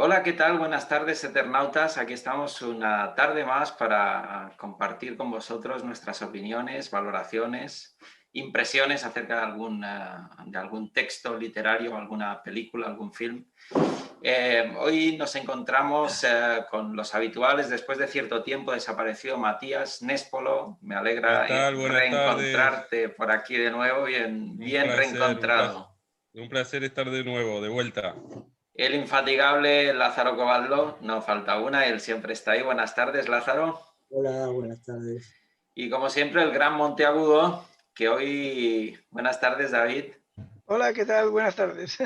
Hola, ¿qué tal? Buenas tardes, eternautas. Aquí estamos una tarde más para compartir con vosotros nuestras opiniones, valoraciones, impresiones acerca de algún texto literario, alguna película, algún film. Hoy nos encontramos con los habituales. Después de cierto tiempo desapareció Matías Néspolo. Me ¿Qué alegra tal? Buenas tardes. reencontrarte por aquí de nuevo, Un bien placer, reencontrado. un placer estar de nuevo, de vuelta. El infatigable Lázaro Cobaldo, no falta una, él siempre está ahí. Buenas tardes, Lázaro. Hola, buenas tardes. Y como siempre, el gran Monteagudo, que hoy... Buenas tardes, David. Hola, ¿qué tal? Buenas tardes.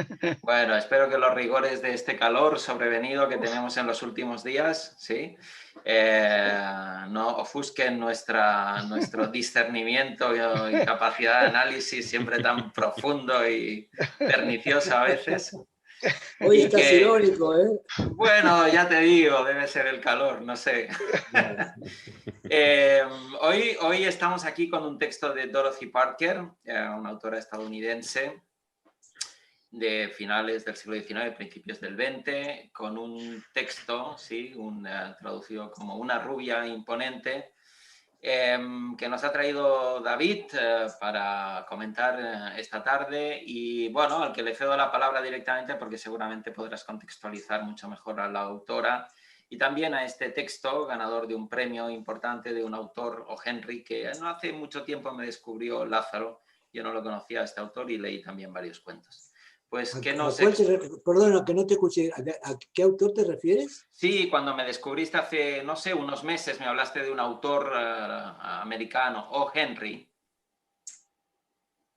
Bueno, espero que los rigores de este calor sobrevenido que Uf, tenemos en los últimos días, ¿sí? No ofusquen nuestro discernimiento y capacidad de análisis siempre tan profundo y pernicioso a veces. Hoy Y estás que, irónico, ¿eh? bueno, ya te digo, debe ser el calor, no sé. Bueno, Eh, hoy estamos aquí con un texto de Dorothy Parker, una autora estadounidense de finales del siglo XIX, principios del XX, con un texto, ¿sí? Traducido como Una rubia imponente, que nos ha traído David para comentar esta tarde y bueno, al que le cedo la palabra directamente porque seguramente podrás contextualizar mucho mejor a la autora y también a este texto, ganador de un premio importante de un autor, O. Henry, que no hace mucho tiempo me descubrió Lázaro. Yo no lo conocía a este autor y leí también varios cuentos. Pues, ¿qué nos ¿a cuál perdona, que no te escuché. ¿A qué autor te refieres? Sí, cuando me descubriste hace, no sé, unos meses, me hablaste de un autor americano, O. Henry.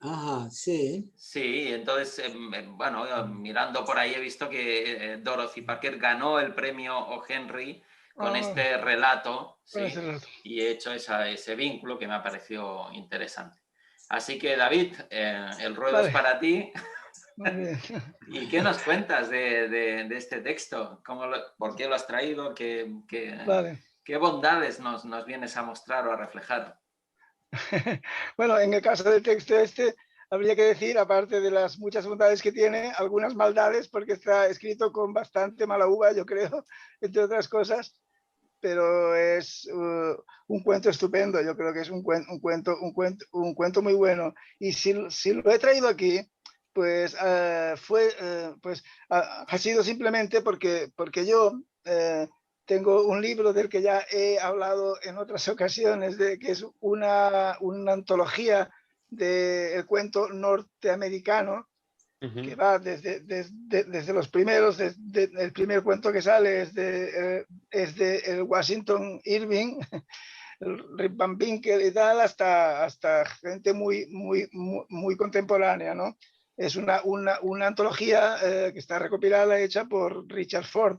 Ajá, sí. Sí, entonces, bueno, mirando por ahí he visto que Dorothy Parker ganó el premio O. Henry con ah, este relato, con ese ¿sí? rato. Y he hecho ese vínculo que me ha parecido interesante. Así que, David, el ruedo es Vale, para ti. muy bien. ¿Y qué nos cuentas de este texto? ¿Por qué lo has traído? Vale. ¿Qué bondades nos vienes a mostrar o a reflejar? Bueno, en el caso del texto este, habría que decir, aparte de las muchas bondades que tiene, algunas maldades, porque está escrito con bastante mala uva, yo creo, entre otras cosas, pero es un cuento estupendo. Yo creo que es un cuento muy bueno. Y si lo he traído aquí, pues ha sido simplemente porque yo tengo un libro del que ya he hablado en otras ocasiones, que es una antología del cuento norteamericano, que Ujú. va desde los primeros. El primer cuento que sale es de el Washington Irving, el Rip Van Winkle y tal, hasta gente muy contemporánea, ¿no? Es una antología que está recopilada, hecha por Richard Ford,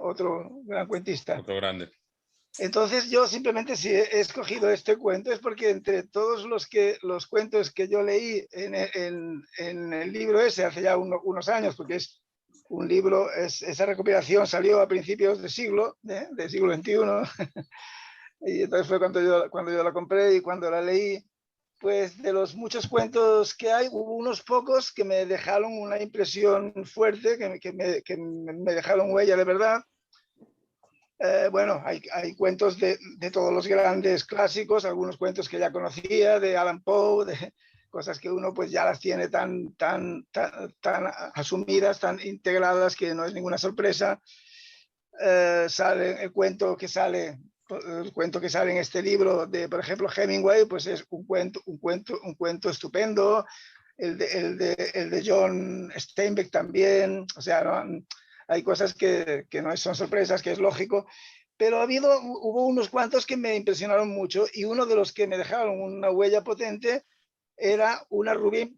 otro gran cuentista. Otro grande. Entonces yo simplemente, si he escogido este cuento, es porque entre todos los cuentos que yo leí en el libro ese hace ya unos años, porque es un libro, esa recopilación salió a principios del siglo XXI, y entonces fue cuando yo la compré y cuando la leí. Pues de los muchos cuentos que hay, hubo unos pocos que me dejaron una impresión fuerte, que me dejaron huella de verdad. Bueno, hay cuentos de todos los grandes clásicos, algunos cuentos que ya conocía, de Allan Poe, de cosas que uno pues ya las tiene tan asumidas, tan integradas, que no es ninguna sorpresa. Sale el cuento que sale en este libro de, por ejemplo, Hemingway, pues es un cuento estupendo. El de John Steinbeck también. O sea, ¿no? Hay cosas que no son sorpresas, que es lógico, pero hubo unos cuantos que me impresionaron mucho, y uno de los que me dejaron una huella potente era una rubia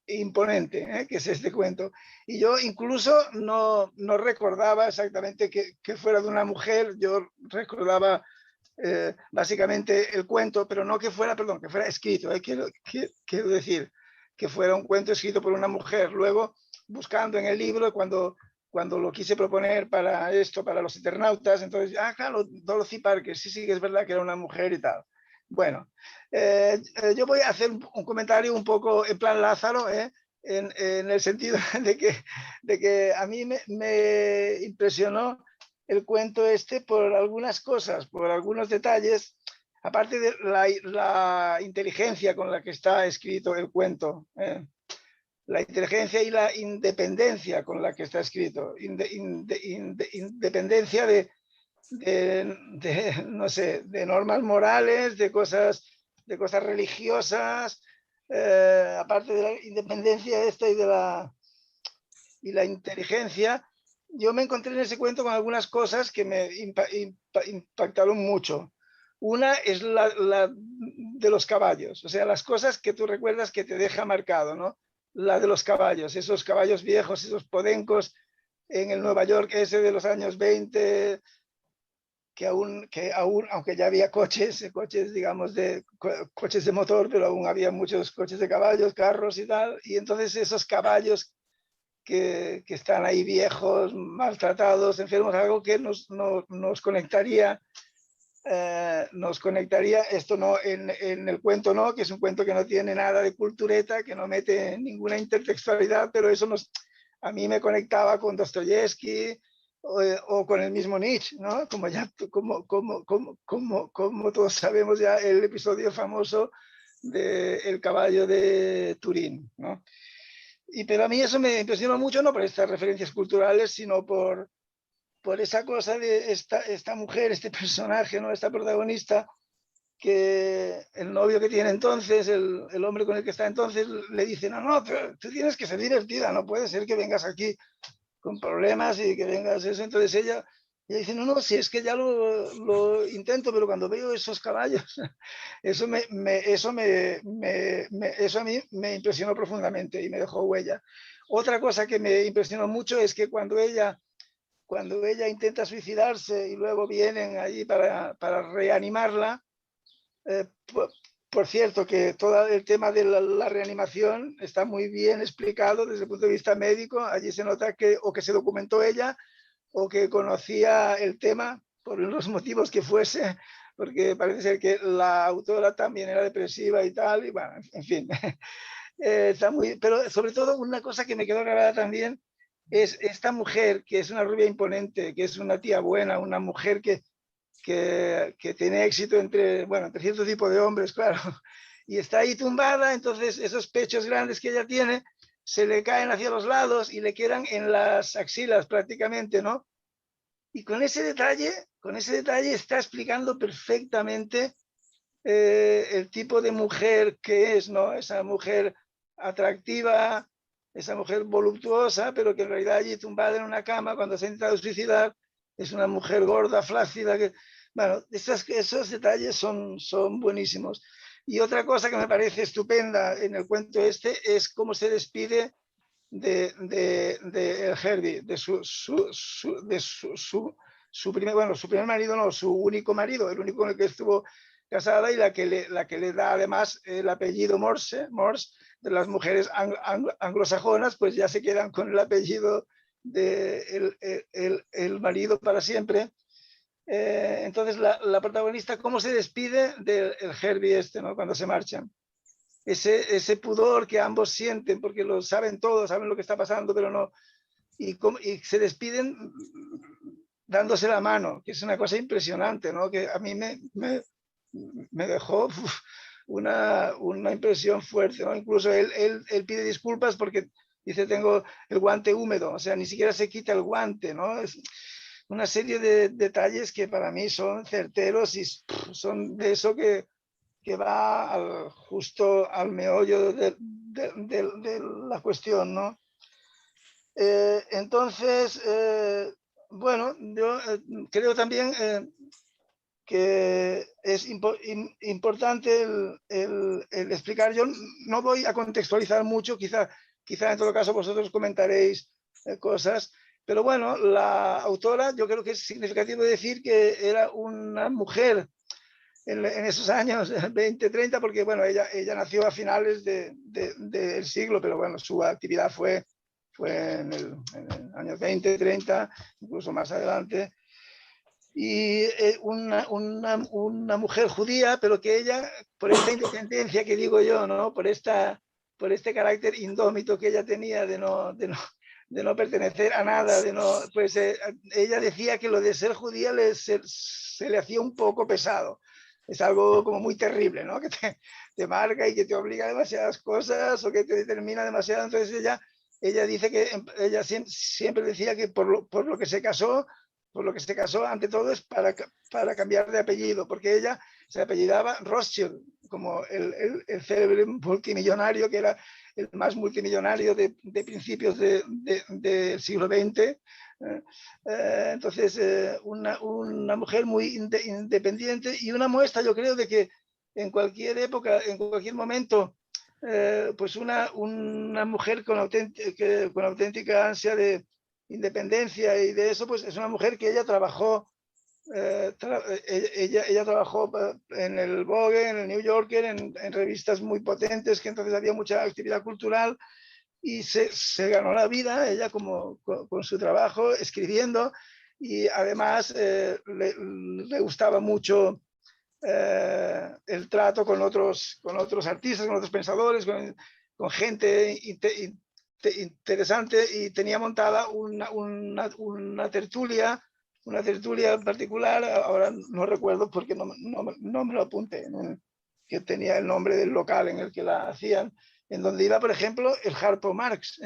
imponente, que es este cuento. Y yo incluso no recordaba exactamente que fuera de una mujer. Yo recordaba básicamente el cuento, pero no que fuera, perdón, que fuera escrito. Quiero decir, que fuera un cuento escrito por una mujer. Luego, buscando en el libro, cuando lo quise proponer para esto, para los Eternautas, entonces, claro, Dorothy Parker, sí que es verdad que era una mujer y tal. Bueno, yo voy a hacer un comentario un poco en plan Lázaro, en el sentido de que a mí me impresionó el cuento este por algunas cosas, por algunos detalles, aparte de la inteligencia con la que está escrito el cuento, la inteligencia y la independencia con la que está escrito, independencia no sé, de normas morales, de cosas religiosas, aparte de la independencia esta y la inteligencia. Yo me encontré en ese cuento con algunas cosas que me impactaron mucho. Una es la de los caballos, o sea, las cosas que tú recuerdas que te deja marcado, ¿no? La de los caballos, esos caballos viejos, esos podencos en el Nueva York ese de los años 20, que aún, aunque ya había coches, digamos, coches de motor, pero aún había muchos coches de caballos, carros y tal, y entonces esos caballos que están ahí viejos, maltratados, enfermos, algo que nos conectaría, esto no en el cuento, no, que es un cuento que no tiene nada de cultureta, que no mete ninguna intertextualidad, pero eso a mí me conectaba con Dostoyevsky o con el mismo Nietzsche, ¿no? Como todos sabemos ya el episodio famoso del caballo de Turín, ¿no? Pero a mí eso me impresionó mucho, no por estas referencias culturales, sino por esa cosa de esta mujer, este personaje, ¿no? Esta protagonista, que el novio que tiene entonces, el hombre con el que está entonces, le dice, no, tú tienes que ser divertida, no puede ser que vengas aquí con problemas y que vengas eso. Entonces ella dice, no, si es que ya lo intento, pero cuando veo esos caballos, eso a mí me impresionó profundamente y me dejó huella. Otra cosa que me impresionó mucho es que cuando ella intenta suicidarse y luego vienen allí para reanimarla, por cierto, que todo el tema de la reanimación está muy bien explicado desde el punto de vista médico. Allí se nota que o que se documentó ella o que conocía el tema por los motivos que fuese, porque parece ser que la autora también era depresiva y tal, y bueno, en fin. Pero sobre todo una cosa que me quedó grabada también es esta mujer, que es una rubia imponente, que es una tía buena, una mujer que tiene éxito entre cierto tipo de hombres, claro, y está ahí tumbada, entonces esos pechos grandes que ella tiene se le caen hacia los lados y le quedan en las axilas prácticamente, ¿no? Y con ese detalle está explicando perfectamente el tipo de mujer que es, ¿no? Esa mujer atractiva, esa mujer voluptuosa, pero que en realidad allí tumbada en una cama cuando se ha intentado suicidar, es una mujer gorda, flácida, que, bueno, esos detalles son buenísimos. Y otra cosa que me parece estupenda en el cuento este es cómo se despide de Herbie, de su primer marido, no, su único marido, el único con el que estuvo casada y la que le da además el apellido Morse, de las mujeres anglosajonas, pues ya se quedan con el apellido de el marido para siempre. Entonces la protagonista, ¿cómo se despide del Herbie este, ¿no? Cuando se marchan? Ese pudor que ambos sienten, porque lo saben todos, saben lo que está pasando, pero no. Y se despiden dándose la mano, que es una cosa impresionante, ¿no? Que a mí me dejó una impresión fuerte, ¿no? Incluso él pide disculpas porque dice, tengo el guante húmedo, o sea, ni siquiera se quita el guante, ¿no? Es una serie de detalles que para mí son certeros y son de eso que va justo al meollo de la cuestión, ¿no? Entonces, bueno, yo creo también que es importante el explicar. Yo no voy a contextualizar mucho, quizá en todo caso vosotros comentaréis cosas, pero bueno, la autora, yo creo que es significativo decir que era una mujer en esos años 20, 30, porque bueno, ella nació a finales del siglo, pero bueno, su actividad fue en el años 20, 30, incluso más adelante. Y una mujer judía, pero que ella, por esta independencia que digo yo, ¿no? Por esta por este carácter indómito que ella tenía de no pertenecer a nada, pues ella decía que lo de ser judía se le hacía un poco pesado. Es algo como muy terrible, ¿no? Que te marca y que te obliga a demasiadas cosas o que te determina demasiado. Entonces ella dice que ella siempre decía que por lo que se casó, ante todo es para cambiar de apellido, porque ella se apellidaba Rothschild, como el célebre multimillonario que era el más multimillonario de principios del siglo XX. Entonces, una mujer muy independiente y una muestra, yo creo, de que en cualquier época, en cualquier momento, pues una mujer con auténtica ansia de independencia y de eso, pues es una mujer que ella trabajó. Ella trabajó en el Vogue, en el New Yorker, en revistas muy potentes, que entonces había mucha actividad cultural y se ganó la vida ella con su trabajo escribiendo, y además le gustaba mucho el trato con otros artistas, con otros pensadores, con gente interesante, y tenía montada una tertulia particular, ahora no recuerdo porque no me lo apunté, que tenía el nombre del local en el que la hacían, en donde iba, por ejemplo, el Harpo Marx,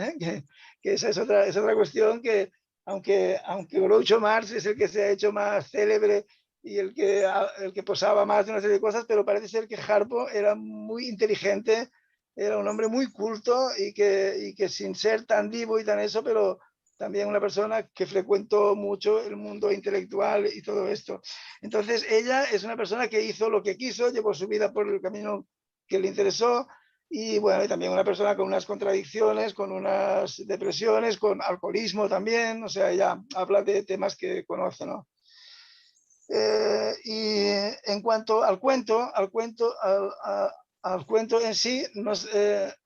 que esa es otra cuestión, que aunque Groucho Marx es el que se ha hecho más célebre y el que posaba más de una serie de cosas, pero parece ser que Harpo era muy inteligente, era un hombre muy culto y que sin ser tan divo y tan eso, pero también una persona que frecuentó mucho el mundo intelectual y todo esto. Entonces ella es una persona que hizo lo que quiso, llevó su vida por el camino que le interesó, y bueno, y también una persona con unas contradicciones, con unas depresiones, con alcoholismo también, o sea, ella habla de temas que conoce, ¿no? Y en cuanto al cuento en sí,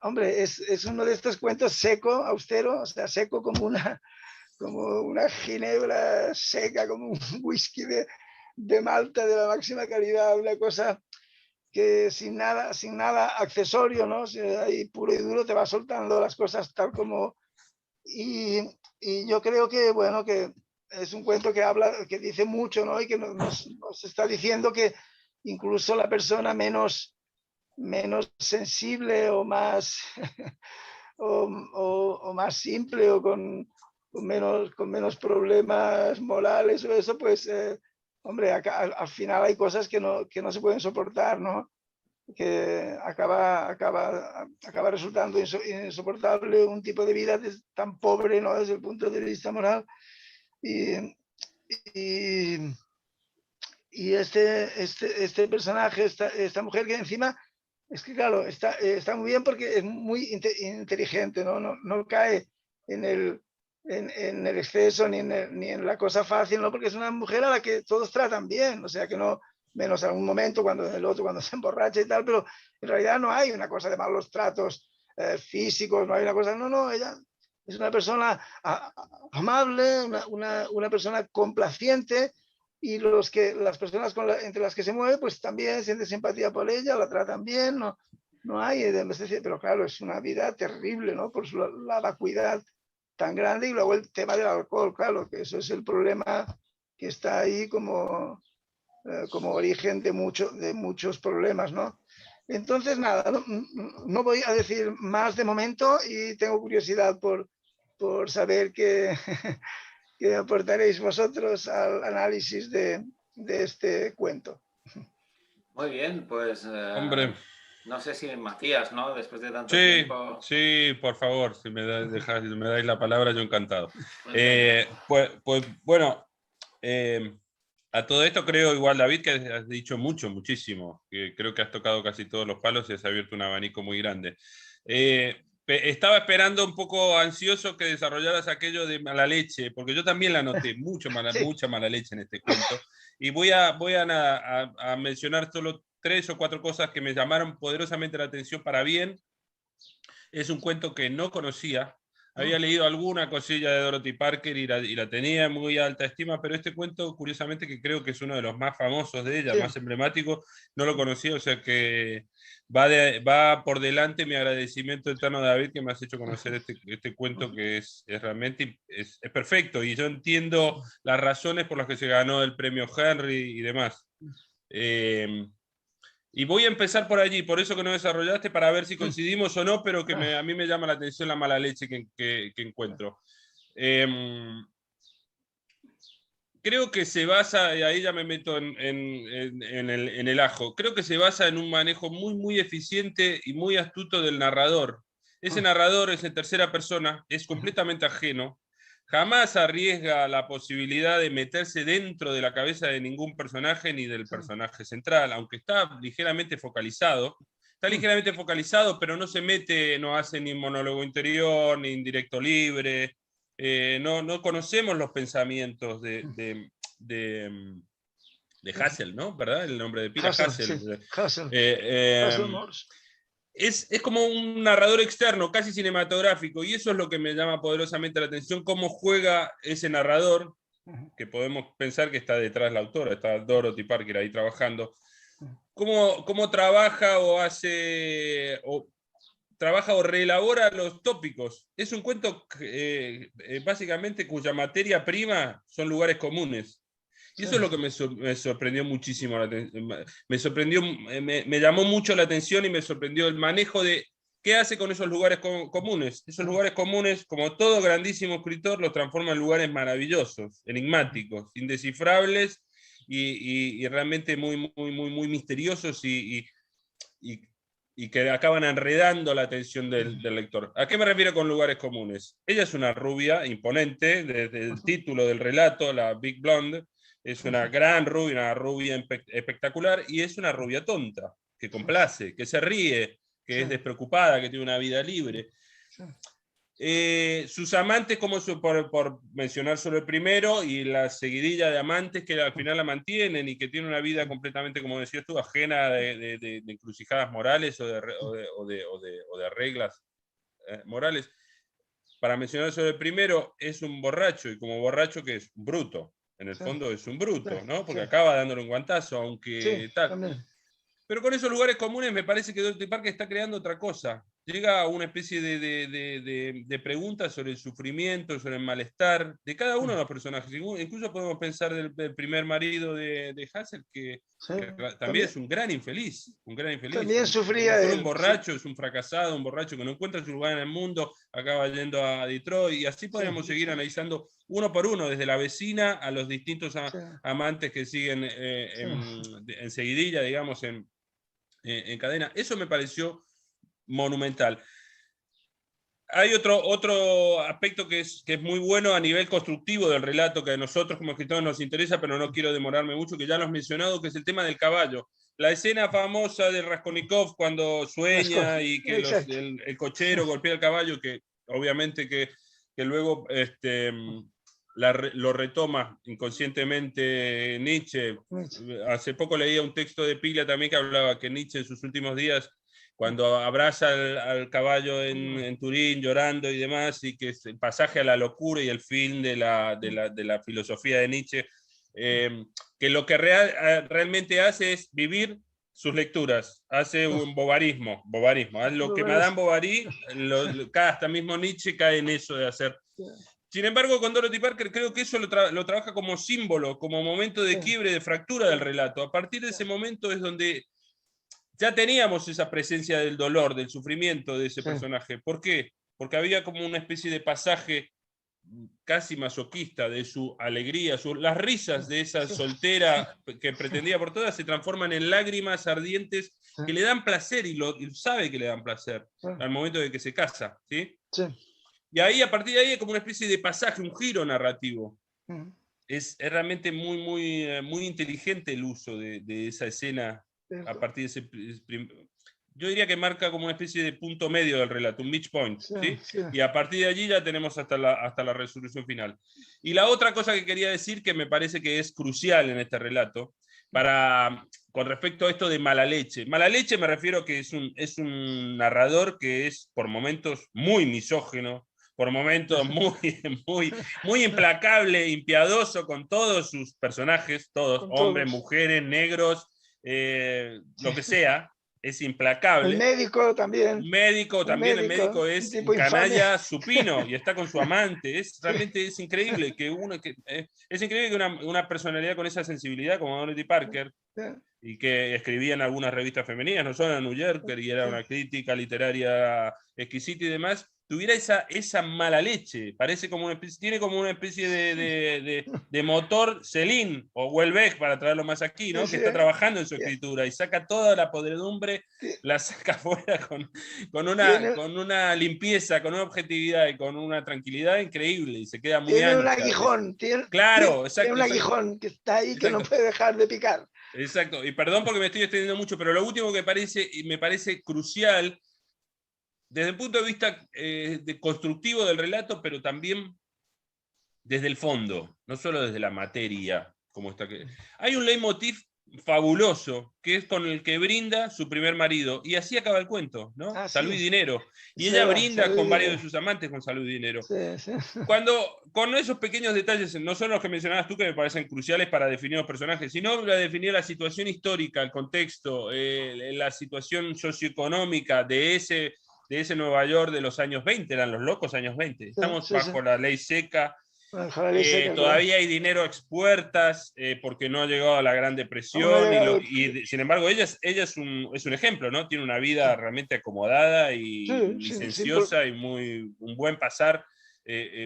hombre, es uno de estos cuentos seco, austero, o sea, seco como una ginebra seca, como un whisky de Malta de la máxima calidad, una cosa que sin nada accesorio, ¿no? Ahí puro y duro te va soltando las cosas tal como... Y yo creo que, bueno, que es un cuento que dice mucho, ¿no? Y que nos está diciendo que incluso la persona menos sensible o más o más simple o con menos problemas morales o eso, pues hombre, al final hay cosas que no se pueden soportar, ¿no? Que acaba resultando insoportable un tipo de vida tan pobre, ¿no? Desde el punto de vista moral. Y este personaje, esta mujer que encima, es que claro, está muy bien porque es muy inteligente, ¿no? No cae en el exceso ni en la cosa fácil, ¿no? Porque es una mujer a la que todos tratan bien, o sea que no, menos algún momento cuando el otro cuando se emborracha y tal, pero en realidad no hay una cosa de malos tratos físicos, no hay una cosa, no, ella es una persona amable, una persona complaciente, y las personas entre las que se mueve, pues también sienten simpatía por ella, la tratan bien, no hay, pero claro, es una vida terrible, ¿no? Por la vacuidad tan grande, y luego el tema del alcohol, claro, que eso es el problema que está ahí como origen de muchos problemas, ¿no? Entonces, nada, no voy a decir más de momento, y tengo curiosidad por saber qué aportaréis vosotros al análisis de este cuento. Muy bien, pues Hombre. No sé si Matías, ¿no? Después de tanto Sí, tiempo. sí, por favor, si me dais la palabra, yo encantado. Pues Pues bueno, a todo esto creo igual, David, que has dicho muchísimo, que creo que has tocado casi todos los palos y has abierto un abanico muy grande. Estaba esperando un poco ansioso que desarrollaras aquello de mala leche, porque yo también la noté, Sí. mucha mala leche en este cuento, y voy a mencionar solo 3 o 4 cosas que me llamaron poderosamente la atención para bien. Es un cuento que no conocía, Había leído alguna cosilla de Dorothy Parker y la tenía en muy alta estima, pero este cuento, curiosamente, que creo que es uno de los más famosos de ella, más emblemático, no lo conocía, o sea que va por delante mi agradecimiento eterno, David, que me has hecho conocer este cuento que es realmente es perfecto, y yo entiendo las razones por las que se ganó el premio Henry y demás. Y voy a empezar por allí, por eso que no desarrollaste, para ver si coincidimos o no, pero que a mí me llama la atención la mala leche que encuentro. Creo que se basa, y ahí ya me meto en el ajo, creo que se basa en un manejo muy eficiente y muy astuto del narrador. Ese narrador es en tercera persona, es completamente ajeno, jamás arriesga la posibilidad de meterse dentro de la cabeza de ningún personaje ni del personaje central, aunque está ligeramente focalizado. Está ligeramente focalizado, pero no se mete, no hace ni monólogo interior, ni indirecto libre. No conocemos los pensamientos de Hassel, ¿no? ¿Verdad? El nombre de pila, Hassel. Sí. Hassel. Es como un narrador externo, casi cinematográfico, y eso es lo que me llama poderosamente la atención, cómo juega ese narrador, que podemos pensar que está detrás la autora, está Dorothy Parker ahí trabajando, cómo trabaja o hace, trabaja o reelabora los tópicos. Es un cuento básicamente cuya materia prima son lugares comunes. Y eso es lo que me sorprendió muchísimo. Me llamó mucho la atención y me sorprendió el manejo de qué hace con esos lugares comunes. Esos lugares comunes, como todo grandísimo escritor, los transforma en lugares maravillosos, enigmáticos, indescifrables y realmente muy misteriosos y que acaban enredando la atención del lector. ¿A qué me refiero con lugares comunes? Ella es una rubia imponente, desde el título del relato, la Big Blonde, es una gran rubia, una rubia espectacular, y es una rubia tonta, que complace, que se ríe, que es despreocupada, que tiene una vida libre. Sus amantes, como por mencionar solo el primero, y la seguidilla de amantes que al final la mantienen y que tiene una vida completamente, como decías tú, ajena de encrucijadas morales o de reglas morales. Para mencionar solo el primero, es un borracho, y como borracho, que es bruto. En el fondo es un bruto, ¿no? Porque acaba dándole un guantazo, aunque tal. También. Pero con esos lugares comunes me parece que Dorothy Parker está creando otra cosa. Llega a una especie de preguntas sobre el sufrimiento, sobre el malestar de cada uno de los personajes. Incluso podemos pensar del primer marido de Hassel, que también es un gran infeliz. También sufría un borracho, es un fracasado, un borracho que no encuentra su lugar en el mundo, acaba yendo a Detroit, y así podemos seguir analizando uno por uno, desde la vecina a los distintos amantes que siguen en seguidilla, digamos, en cadena. Eso me pareció monumental. Hay otro aspecto que es muy bueno a nivel constructivo del relato, que a nosotros como escritores nos interesa, pero no quiero demorarme mucho, que ya lo has mencionado, que es el tema del caballo. La escena famosa de Raskolnikov cuando sueña y que el cochero golpea el caballo, que obviamente que luego lo retoma inconscientemente Nietzsche. Hace poco leía un texto de Piglia también que hablaba que Nietzsche en sus últimos días, cuando abraza al caballo en Turín llorando y demás, y que es el pasaje a la locura y el fin de la filosofía de Nietzsche, que lo que realmente hace es vivir sus lecturas, hace un bovarismo, lo que Madame Bovary, hasta mismo Nietzsche cae en eso de hacer. Sin embargo, con Dorothy Parker creo que eso lo trabaja como símbolo, como momento de quiebre, de fractura del relato. A partir de ese momento es donde ya teníamos esa presencia del dolor, del sufrimiento de ese personaje. ¿Por qué? Porque había como una especie de pasaje casi masoquista de su alegría, las risas de esa soltera que pretendía por todas se transforman en lágrimas ardientes que le dan placer, y sabe que le dan placer al momento de que se casa, ¿sí? Y ahí, a partir de ahí, es como una especie de pasaje, un giro narrativo. Es realmente muy inteligente el uso de esa escena a partir de ese... Yo diría que marca como una especie de punto medio del relato, un midpoint, ¿sí? Y a partir de allí ya tenemos hasta la resolución final. Y la otra cosa que quería decir, que me parece que es crucial en este relato, con respecto a esto de mala leche. Mala leche me refiero a que es un narrador que es por momentos muy misógino, por momentos muy implacable, impiadoso con todos sus personajes, todos, Con hombres, todos. mujeres, negros, lo que sea, es implacable. El médico también. Un médico, también el médico un es tipo un canalla infame. supino y está con su amante. Realmente es increíble es increíble que una personalidad con esa sensibilidad como Dorothy Parker, y que escribía en algunas revistas femeninas, no solo en New Yorker, y era una crítica literaria exquisita y demás, tuviera esa mala leche. Parece como tiene como una especie de motor Celine o Houellebecq, para traerlo más aquí, ¿no? Que está trabajando en su escritura y saca toda la podredumbre, la saca fuera con una limpieza, con una objetividad y con una tranquilidad increíble, y se queda muy Tiene un ancha. aguijón, Claro, exacto. Tiene un aguijón que está ahí, que no puede dejar de picar. Exacto, y perdón porque me estoy extendiendo mucho, pero lo último que me parece crucial, desde el punto de vista constructivo del relato, pero también desde el fondo, no solo desde la materia, como está. Hay un leitmotiv fabuloso, que es con el que brinda su primer marido, y así acaba el cuento, ¿no? Salud y dinero. Y ella brinda con varios de sus amantes con salud y dinero. Con esos pequeños detalles, no son los que mencionabas tú, que me parecen cruciales para definir los personajes, sino para definir la situación histórica, el contexto, la situación socioeconómica de ese Nueva York de los años 20, eran los locos años 20. Estamos bajo la ley seca. Todavía hay dinero a expuertas porque no ha llegado a la Gran Depresión, y sin embargo ella es un ejemplo, ¿no? Tiene una vida realmente acomodada y licenciosa y un buen pasar,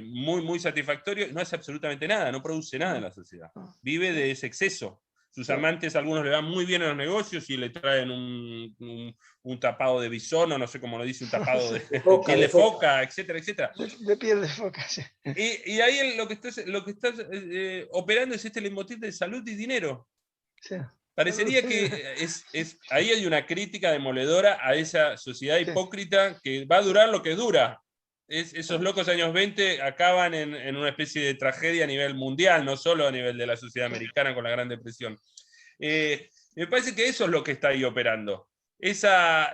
muy satisfactorio. No hace absolutamente nada, no produce nada en la sociedad, vive de ese exceso. Sus amantes, algunos le van muy bien en los negocios y le traen un tapado de bisón, o no sé cómo lo dice, un tapado de piel de foca, etcétera, etcétera. De piel de foca, sí. Y ahí lo que estás operando es este leitmotiv de salud y dinero. Sí. Parecería que ahí hay una crítica demoledora a esa sociedad hipócrita que va a durar lo que dura. Esos locos años 20 acaban en una especie de tragedia a nivel mundial, no solo a nivel de la sociedad americana con la Gran Depresión. Me parece que eso es lo que está ahí operando. Esa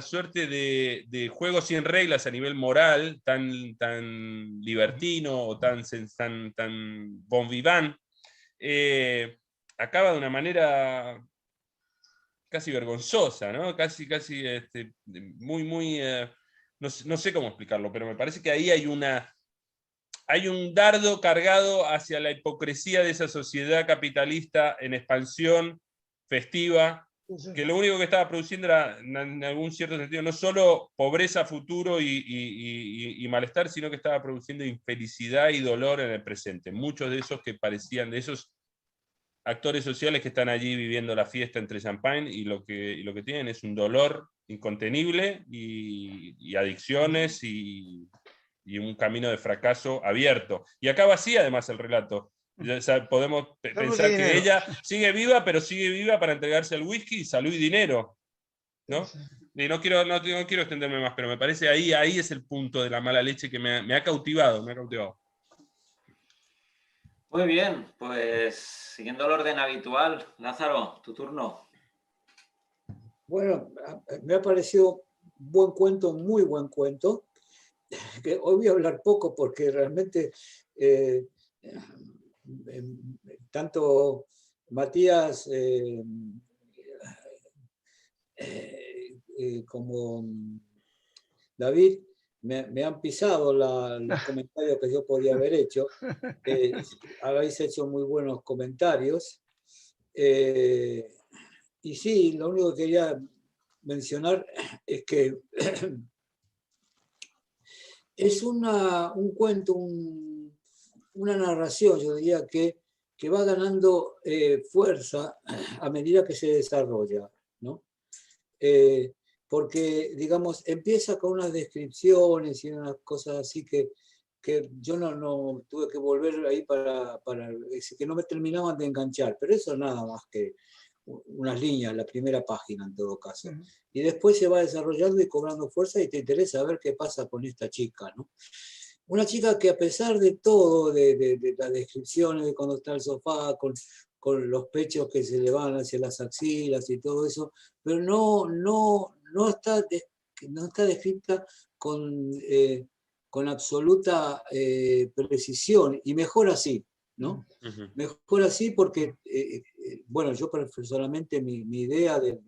suerte de juego sin reglas a nivel moral, tan libertino o tan bon vivant, acaba de una manera casi vergonzosa, ¿no? Casi muy, no sé cómo explicarlo, pero me parece que ahí hay un dardo cargado hacia la hipocresía de esa sociedad capitalista en expansión, festiva, que lo único que estaba produciendo era, en algún cierto sentido, no solo pobreza futuro y malestar, sino que estaba produciendo infelicidad y dolor en el presente. Muchos de esos que parecían, de esos actores sociales que están allí viviendo la fiesta entre champagne, y lo que tienen es un dolor incontenible y adicciones y un camino de fracaso abierto. Y acaba así además el relato. Podemos pensar que ella sigue viva, pero sigue viva para entregarse al whisky, salud y dinero, ¿no? Y no quiero extenderme más, pero me parece ahí es el punto de la mala leche que me ha cautivado. Muy bien, pues siguiendo el orden habitual, Lázaro, tu turno. Bueno, me ha parecido buen cuento, muy buen cuento, que hoy voy a hablar poco porque realmente tanto Matías como David me han pisado los comentarios que yo podía haber hecho. Habéis hecho muy buenos comentarios. Y sí, lo único que quería mencionar es que es un cuento, una narración, yo diría, que va ganando fuerza a medida que se desarrolla, ¿no? Porque, digamos, empieza con unas descripciones y unas cosas así que yo no tuve que volver ahí para que no me terminaban de enganchar, pero eso nada más que unas líneas, la primera página en todo caso. Y después se va desarrollando y cobrando fuerza y te interesa ver qué pasa con esta chica, ¿no? Una chica que a pesar de todo, de las descripciones de cuando está en el sofá, con los pechos que se le van hacia las axilas y todo eso, pero no está descrita con absoluta precisión, y mejor así, ¿no? Mejor así porque, bueno, yo personalmente mi idea de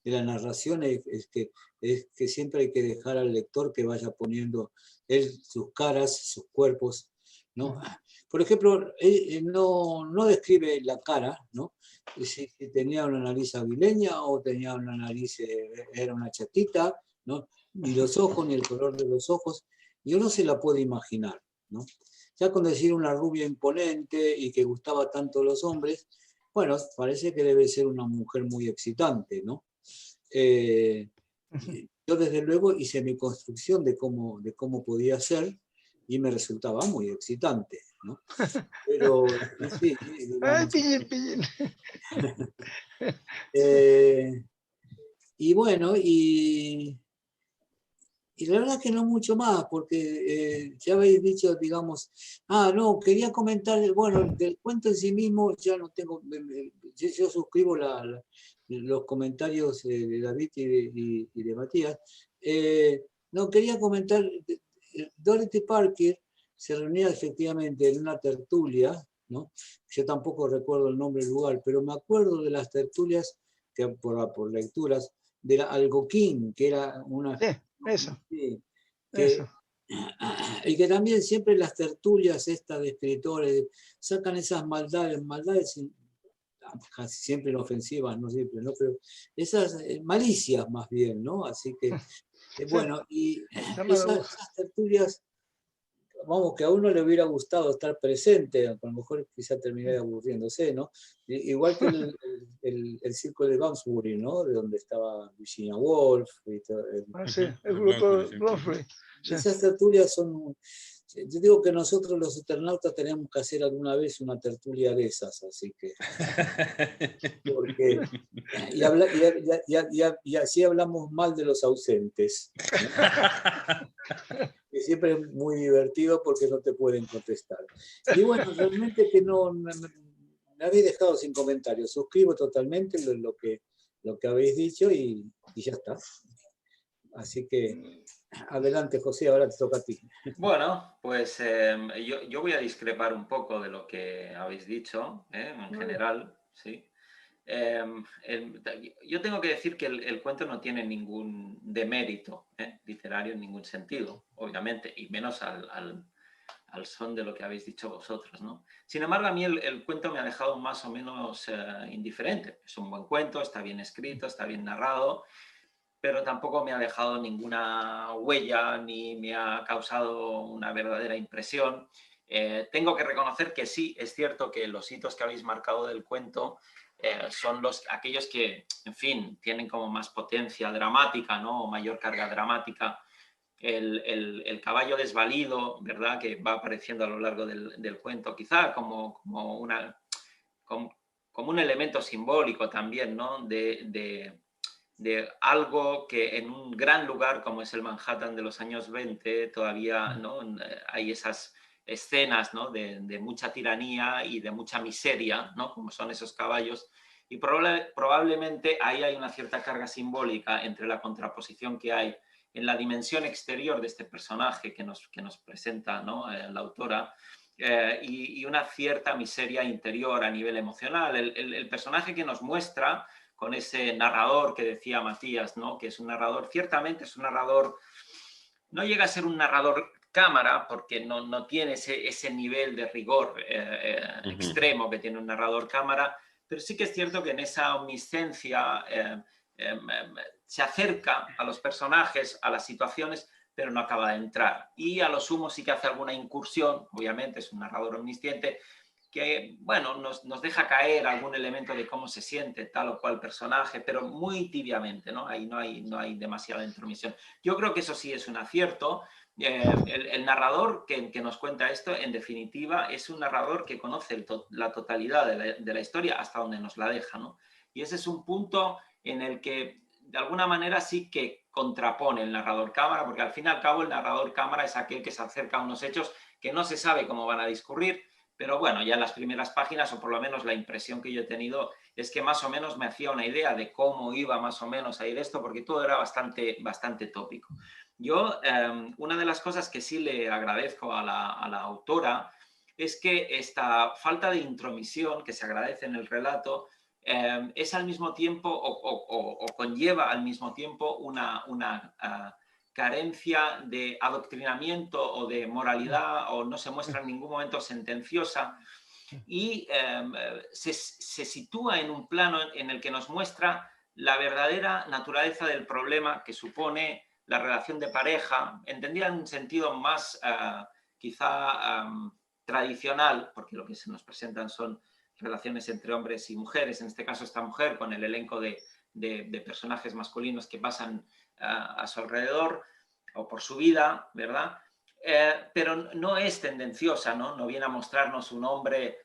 la narración es que siempre hay que dejar al lector que vaya poniendo él sus caras, sus cuerpos, ¿no? Por ejemplo, no describe la cara, ¿no? Si tenía una nariz aguileña o tenía una nariz, era una chatita, ¿no? Ni los ojos, ni el color de los ojos, y uno se la puede imaginar, ¿no? Ya con decir una rubia imponente y que gustaba tanto a los hombres, bueno, parece que debe ser una mujer muy excitante, ¿no? Yo desde luego hice mi construcción de cómo podía ser y me resultaba muy excitante, ¿no? Pero sí, Ay, digamos, pillín. y bueno, y la verdad que no mucho más, porque ya habéis dicho, digamos, no, quería comentar, bueno, del cuento en sí mismo ya no tengo, yo suscribo los comentarios de David y de Matías. No, quería comentar, Dorothy Parker se reunía efectivamente en una tertulia, ¿no? Yo tampoco recuerdo el nombre del lugar, pero me acuerdo de las tertulias, que por lecturas, de la Algoquín, que era una... Sí, eso. Sí, Eso. y que también siempre las tertulias estas de escritores sacan esas maldades casi siempre inofensivas, no siempre, ¿no? Pero esas malicias más bien, ¿no? Así que, bueno, y esas tertulias, vamos, que a uno le hubiera gustado estar presente, a lo mejor quizá terminaría aburriéndose, ¿no? Igual que el circo de Bloomsbury, ¿no? De donde estaba Virginia Woolf. Y todo, Sí, el grupo Bloomsbury. Sí. Esas tertulias son... Yo digo que nosotros los eternautas tenemos que hacer alguna vez una tertulia de esas, así que... Porque, y así hablamos mal de los ausentes, ¿no? Que siempre es muy divertido porque no te pueden contestar. Y bueno, realmente que no me habéis dejado sin comentarios. Suscribo totalmente lo que habéis dicho y ya está. Así que adelante, José, ahora te toca a ti. Bueno, pues yo voy a discrepar un poco de lo que habéis dicho, en general, sí. Yo tengo que decir que el cuento no tiene ningún demérito literario en ningún sentido, obviamente, y menos al son de lo que habéis dicho vosotros, ¿no? Sin embargo, a mí el cuento me ha dejado más o menos indiferente. Es un buen cuento, está bien escrito, está bien narrado, pero tampoco me ha dejado ninguna huella ni me ha causado una verdadera impresión. Tengo que reconocer que sí, es cierto que los hitos que habéis marcado del cuento son aquellos que, en fin, tienen como más potencia dramática, ¿no? O mayor carga dramática. El caballo desvalido, ¿verdad? Que va apareciendo a lo largo del cuento, quizá como un elemento simbólico también, ¿no? De algo que en un gran lugar como es el Manhattan de los años 20 todavía, ¿no? Hay esas escenas, ¿no? de mucha tiranía y de mucha miseria, ¿no? Como son esos caballos, y probablemente ahí hay una cierta carga simbólica entre la contraposición que hay en la dimensión exterior de este personaje que nos presenta, ¿no? La autora, y una cierta miseria interior a nivel emocional. El personaje que nos muestra con ese narrador que decía Matías, ¿no? Que es un narrador, ciertamente es un narrador, no llega a ser un narrador cámara porque no tiene ese nivel de rigor extremo que tiene un narrador cámara, pero sí que es cierto que en esa omniscencia se acerca a los personajes, a las situaciones, pero no acaba de entrar. Y a lo sumo sí que hace alguna incursión, obviamente es un narrador omnisciente, que, bueno, nos deja caer algún elemento de cómo se siente tal o cual personaje, pero muy tibiamente, ¿no? Ahí no hay demasiada intromisión. Yo creo que eso sí es un acierto. El narrador que nos cuenta esto, en definitiva, es un narrador que conoce la totalidad de la historia hasta donde nos la deja, ¿no? Y ese es un punto en el que, de alguna manera, sí que contrapone el narrador cámara, porque al fin y al cabo el narrador cámara es aquel que se acerca a unos hechos que no se sabe cómo van a discurrir, pero bueno, ya en las primeras páginas, o por lo menos la impresión que yo he tenido, es que más o menos me hacía una idea de cómo iba más o menos a ir esto, porque todo era bastante tópico. Yo, una de las cosas que sí le agradezco a la autora es que esta falta de intromisión que se agradece en el relato es al mismo tiempo o conlleva al mismo tiempo una carencia de adoctrinamiento o de moralidad, o no se muestra en ningún momento sentenciosa, y se sitúa en un plano en el que nos muestra la verdadera naturaleza del problema que supone la relación de pareja, entendida en un sentido más quizá tradicional, porque lo que se nos presentan son relaciones entre hombres y mujeres, en este caso esta mujer con el elenco de personajes masculinos que pasan a su alrededor o por su vida, ¿verdad? Pero no es tendenciosa, ¿no? No viene a mostrarnos un hombre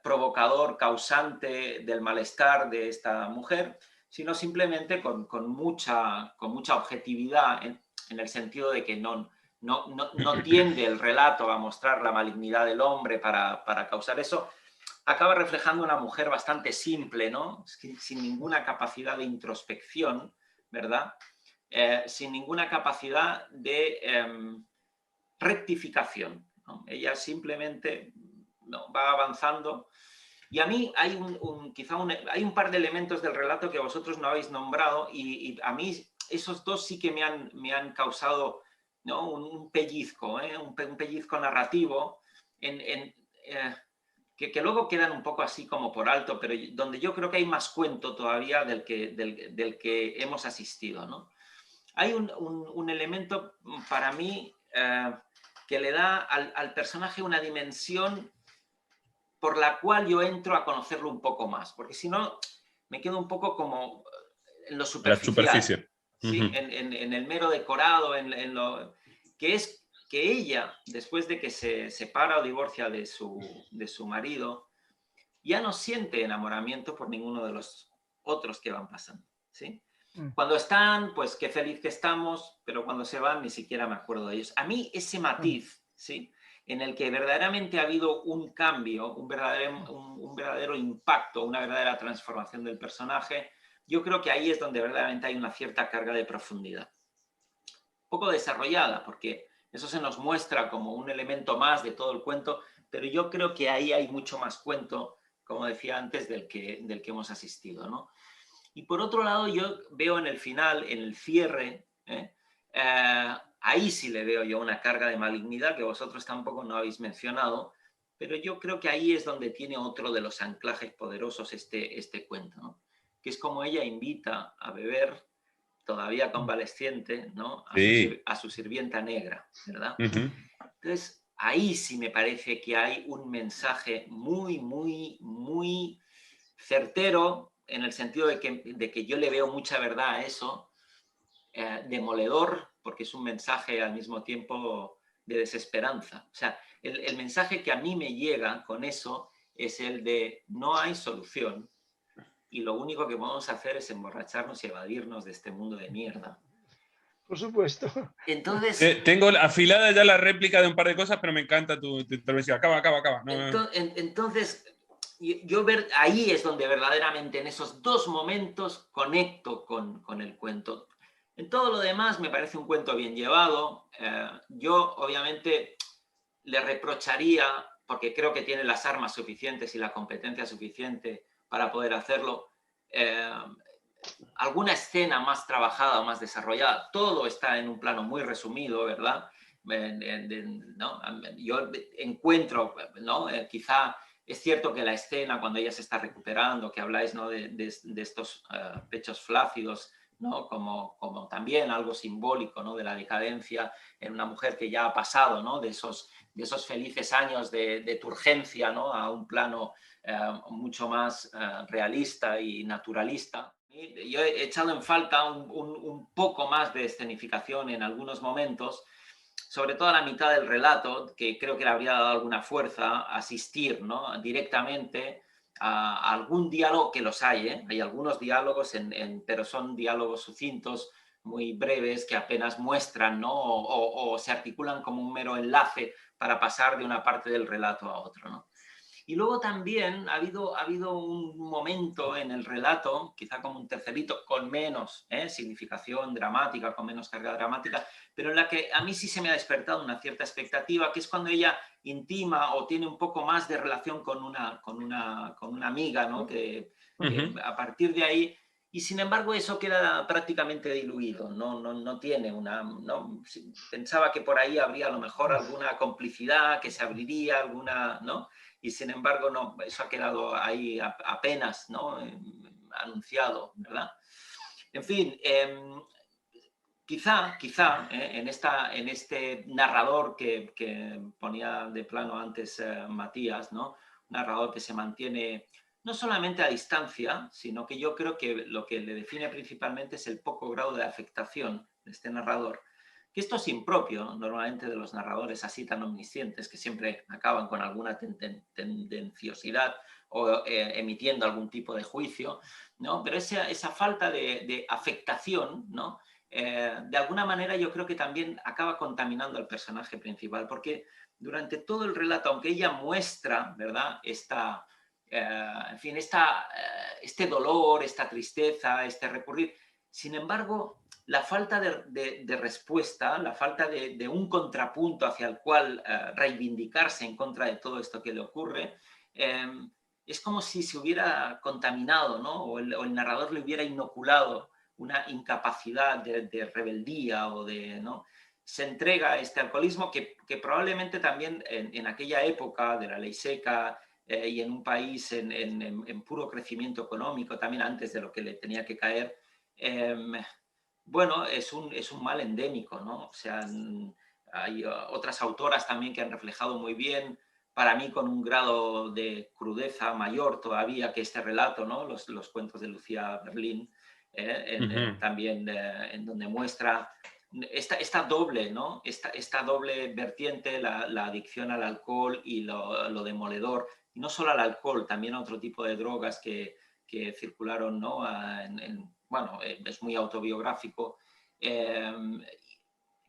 provocador, causante del malestar de esta mujer, sino simplemente con mucha objetividad en el sentido de que no tiende el relato a mostrar la malignidad del hombre para causar eso. Acaba reflejando una mujer bastante simple, ¿no? Sin ninguna capacidad de introspección, ¿verdad? Sin ninguna capacidad de rectificación, ¿no? Ella simplemente, ¿no?, va avanzando. Y a mí hay hay un par de elementos del relato que vosotros no habéis nombrado, y a mí esos dos sí que me han causado, ¿no?, un pellizco, un pellizco narrativo que luego quedan un poco así como por alto, pero donde yo creo que hay más cuento todavía del que hemos asistido, ¿no? Hay un elemento para mí que le da al personaje una dimensión por la cual yo entro a conocerlo un poco más, porque si no me quedo un poco como en lo superficial. La superficie. ¿Sí? En el mero decorado, en lo que es que ella, después de que se separa o divorcia de su marido, ya no siente enamoramiento por ninguno de los otros que van pasando, ¿sí? Cuando están, pues qué feliz que estamos, pero cuando se van ni siquiera me acuerdo de ellos. A mí ese matiz, ¿sí?, en el que verdaderamente ha habido un cambio, un verdadero impacto, una verdadera transformación del personaje, yo creo que ahí es donde verdaderamente hay una cierta carga de profundidad. Poco desarrollada, porque eso se nos muestra como un elemento más de todo el cuento, pero yo creo que ahí hay mucho más cuento, como decía antes, del que hemos asistido, ¿no? Y por otro lado, yo veo en el final, en el cierre, ahí sí le veo yo una carga de malignidad que vosotros tampoco no habéis mencionado, pero yo creo que ahí es donde tiene otro de los anclajes poderosos este cuento, ¿no? Que es como ella invita a beber, todavía convaleciente, ¿no?, Sí. a su sirvienta negra, ¿verdad? Uh-huh. Entonces, ahí sí me parece que hay un mensaje muy, muy, muy certero, en el sentido de que yo le veo mucha verdad a eso, demoledor, porque es un mensaje al mismo tiempo de desesperanza. O sea, el mensaje que a mí me llega con eso es el de no hay solución y lo único que podemos hacer es emborracharnos y evadirnos de este mundo de mierda. Por supuesto. Entonces, Tengo afilada ya la réplica de un par de cosas, pero me encanta tu intervención. Acaba. Entonces, yo ahí es donde verdaderamente en esos dos momentos conecto con el cuento. En todo lo demás me parece un cuento bien llevado. Yo obviamente le reprocharía, porque creo que tiene las armas suficientes y la competencia suficiente para poder hacerlo, alguna escena más trabajada o más desarrollada. Todo está en un plano muy resumido, ¿verdad? ¿No? Yo encuentro, ¿no?, quizá es cierto que la escena cuando ella se está recuperando, que habláis, ¿no?, de estos pechos flácidos, ¿no?, como también algo simbólico, ¿no?, de la decadencia en una mujer que ya ha pasado, ¿no?, de esos felices años de turgencia, ¿no?, a un plano mucho más realista y naturalista. Yo he echado en falta un poco más de escenificación en algunos momentos, sobre todo a la mitad del relato, que creo que le habría dado alguna fuerza, asistir, ¿no?, directamente a algún diálogo, que los hay, ¿eh? Hay algunos diálogos, pero son diálogos sucintos, muy breves, que apenas muestran, ¿no?, o se articulan como un mero enlace para pasar de una parte del relato a otro, ¿no? Y luego también ha habido un momento en el relato, quizá como un tercerito, con menos significación dramática, con menos carga dramática, pero en la que a mí sí se me ha despertado una cierta expectativa, que es cuando ella intima o tiene un poco más de relación con una amiga, ¿no? Que a partir de ahí... Y sin embargo eso queda prácticamente diluido, no tiene una... No, pensaba que por ahí habría a lo mejor alguna complicidad, que se abriría alguna... ¿no? Y sin embargo no, eso ha quedado ahí apenas, ¿no? Anunciado, ¿verdad? En fin, quizá en este narrador que ponía de plano antes Matías, ¿no? Un narrador que se mantiene no solamente a distancia, sino que yo creo que lo que le define principalmente es el poco grado de afectación de este narrador. Que esto es impropio normalmente de los narradores así tan omniscientes, que siempre acaban con alguna tendenciosidad o emitiendo algún tipo de juicio, ¿no? Pero esa falta de afectación, ¿no? De alguna manera yo creo que también acaba contaminando al personaje principal, porque durante todo el relato, aunque ella muestra, ¿verdad?, en fin, este dolor, esta tristeza, este recurrir, sin embargo, la falta de respuesta, la falta de un contrapunto hacia el cual reivindicarse en contra de todo esto que le ocurre, es como si se hubiera contaminado, ¿no? O el narrador le hubiera inoculado una incapacidad de rebeldía o de... ¿no? Se entrega a este alcoholismo que probablemente también en aquella época de la ley seca y en un país en puro crecimiento económico, también antes de lo que le tenía que caer, bueno, es un mal endémico, ¿no? O sea, hay otras autoras también que han reflejado muy bien, para mí con un grado de crudeza mayor todavía que este relato, ¿no? Los cuentos de Lucía Berlín, también en donde muestra esta doble, ¿no? Esta doble vertiente, la adicción al alcohol y lo demoledor, y no solo al alcohol, también a otro tipo de drogas que circularon, ¿no? Bueno, es muy autobiográfico,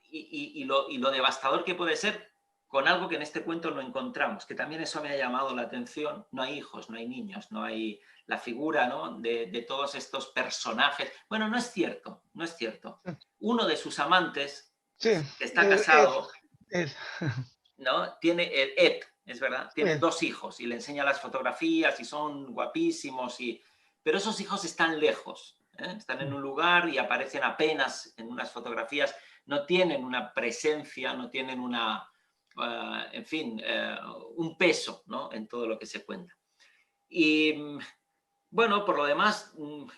y lo devastador que puede ser con algo que en este cuento no encontramos, que también eso me ha llamado la atención. No hay hijos, no hay niños, no hay la figura, ¿no? de todos estos personajes. Bueno, no es cierto, no es cierto. Uno de sus amantes, sí, que está casado, Ed. ¿no? Tiene Ed, es verdad, tiene Ed. 2 hijos y le enseña las fotografías y son guapísimos, pero esos hijos están lejos, están en un lugar y aparecen apenas en unas fotografías, no tienen una presencia, no tienen en fin, un peso, ¿no? En todo lo que se cuenta. Y bueno, por lo demás,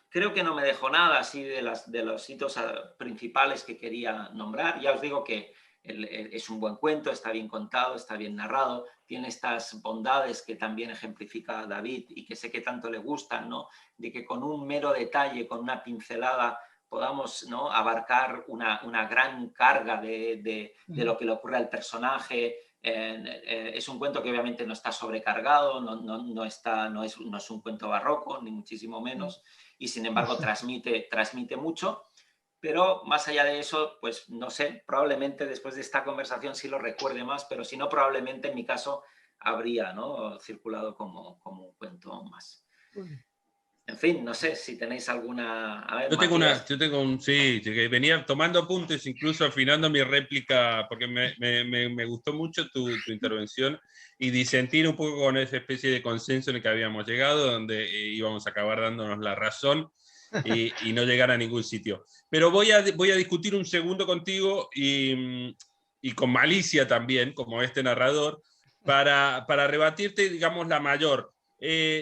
creo que no me dejó nada así de los hitos principales que quería nombrar. Ya os digo que es un buen cuento, está bien contado, está bien narrado, tiene estas bondades que también ejemplifica David y que sé que tanto le gustan, ¿no? De que con un mero detalle, con una pincelada, podamos, ¿no? Abarcar una gran carga de lo que le ocurre al personaje. Es un cuento que obviamente no está sobrecargado, no es un cuento barroco, ni muchísimo menos, y sin embargo transmite mucho. Pero más allá de eso, pues no sé, probablemente después de esta conversación sí lo recuerde más, pero si no, probablemente en mi caso habría, ¿no? Circulado como un cuento más. En fin, no sé si tenéis alguna... A ver, Yo tengo sí, que venía tomando apuntes, incluso afinando mi réplica, porque me gustó mucho tu intervención y disentir un poco con esa especie de consenso en el que habíamos llegado, donde íbamos a acabar dándonos la razón y no llegar a ningún sitio. Pero voy a discutir un segundo contigo y con malicia también, como este narrador, para rebatirte, digamos, la mayor.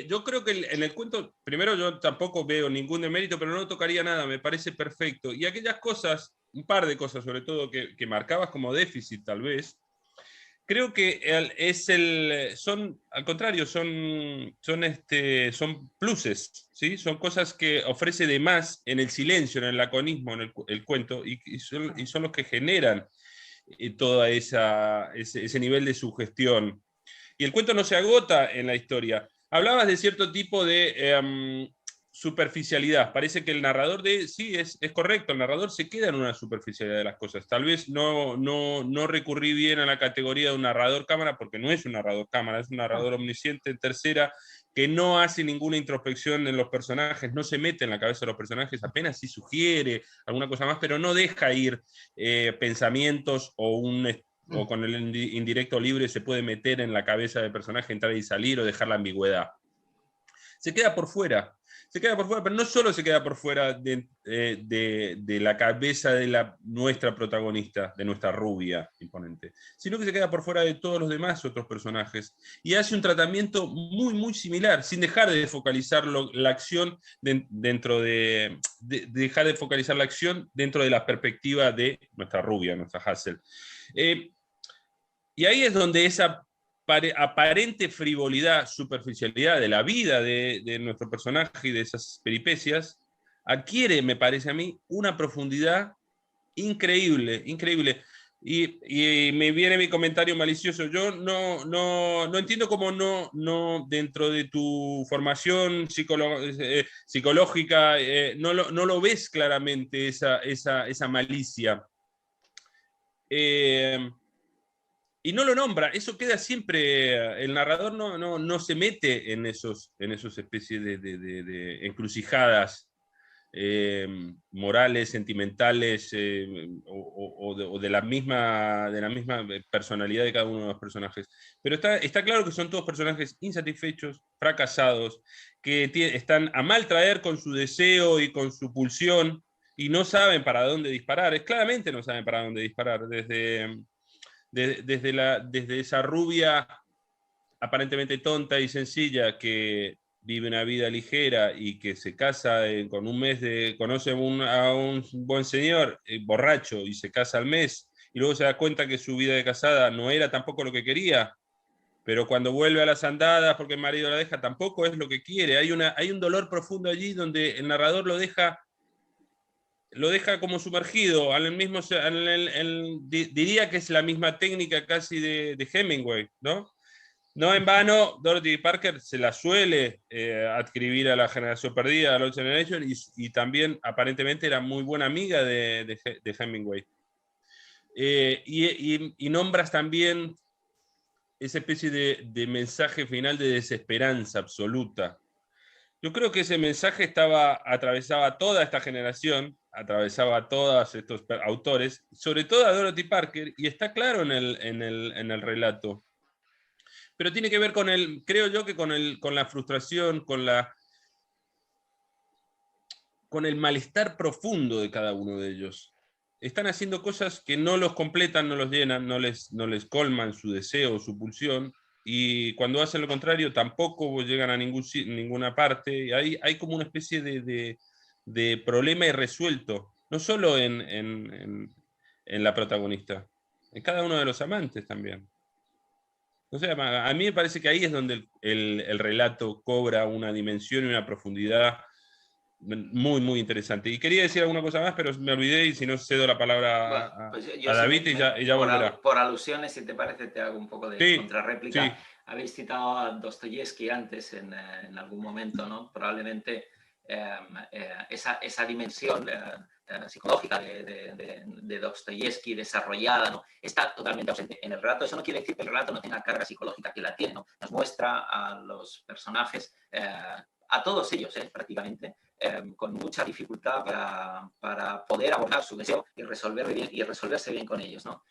Yo creo que en el cuento, primero yo tampoco veo ningún demérito, pero no tocaría nada, me parece perfecto. Y aquellas cosas, un par de cosas sobre todo, que marcabas como déficit tal vez, creo que son, al contrario, son pluses, ¿sí? Son cosas que ofrece de más en el silencio, en el laconismo, en el cuento, y son los que generan todo ese nivel de sugestión. Y el cuento no se agota en la historia. Hablabas de cierto tipo de superficialidad. Parece que el narrador sí, es correcto, el narrador se queda en una superficialidad de las cosas. Tal vez no recurrí bien a la categoría de un narrador cámara, porque no es un narrador cámara, es un narrador omnisciente en tercera, que no hace ninguna introspección en los personajes, no se mete en la cabeza de los personajes, apenas sí sugiere alguna cosa más, pero no deja ir pensamientos o con el indirecto libre se puede meter en la cabeza del personaje, entrar y salir o dejar la ambigüedad. Se queda por fuera, pero no solo se queda por fuera de la cabeza de nuestra protagonista, de nuestra rubia imponente, sino que se queda por fuera de todos los demás otros personajes y hace un tratamiento muy, muy similar, sin dejar de focalizar la acción dejar de focalizar la acción dentro de la perspectiva de nuestra rubia, nuestra Hazel. Y ahí es donde esa aparente frivolidad, superficialidad de la vida de nuestro personaje y de esas peripecias, adquiere, me parece a mí, una profundidad increíble, increíble. Y me viene mi comentario malicioso. Yo no entiendo cómo no dentro de tu formación psicológica, no lo ves claramente esa malicia. Y no lo nombra, eso queda siempre, el narrador no se mete en esos especies de encrucijadas morales, sentimentales, o de la misma personalidad de cada uno de los personajes. Pero está claro que son todos personajes insatisfechos, fracasados, que están a mal traer con su deseo y con su pulsión, y no saben para dónde disparar, claramente no saben para dónde disparar, desde esa rubia aparentemente tonta y sencilla que vive una vida ligera y que se casa con un mes conoce a un buen señor borracho y se casa al mes y luego se da cuenta que su vida de casada no era tampoco lo que quería, pero cuando vuelve a las andadas porque el marido la deja tampoco es lo que quiere. Hay un dolor profundo allí donde el narrador lo deja como sumergido, diría que es la misma técnica casi de Hemingway, ¿no? No en vano, Dorothy Parker se la suele adscribir a la generación perdida, a Lost Generation, y también aparentemente era muy buena amiga de Hemingway. Y nombras también esa especie de mensaje final de desesperanza absoluta. Yo creo que ese mensaje atravesaba toda esta generación, atravesaba a todos estos autores, sobre todo a Dorothy Parker, y está claro en el relato. Pero tiene que ver creo yo que con la frustración, con el malestar profundo de cada uno de ellos. Están haciendo cosas que no los completan, no los llenan, no les colman su deseo, su pulsión, y cuando hacen lo contrario tampoco llegan a ninguna parte. Y hay como una especie de problema irresuelto, no solo en la protagonista, en cada uno de los amantes también. O sea, a mí me parece que ahí es donde el relato cobra una dimensión y una profundidad muy, muy interesante. Y quería decir alguna cosa más, pero me olvidé y si no cedo la palabra pues a David y ya volverá. Por alusiones, si te parece, te hago un poco de contrarréplica. Sí. Habéis citado a Dostoyevsky antes en algún momento, ¿no? Probablemente esa dimensión psicológica de Dostoyevsky desarrollada, ¿no? Está totalmente ausente en el relato. Eso no quiere decir que el relato no tenga carga psicológica, que la tiene, ¿no? Nos muestra a los personajes, a todos ellos prácticamente, con mucha dificultad para poder abordar su deseo y resolverse bien con ellos, ¿no?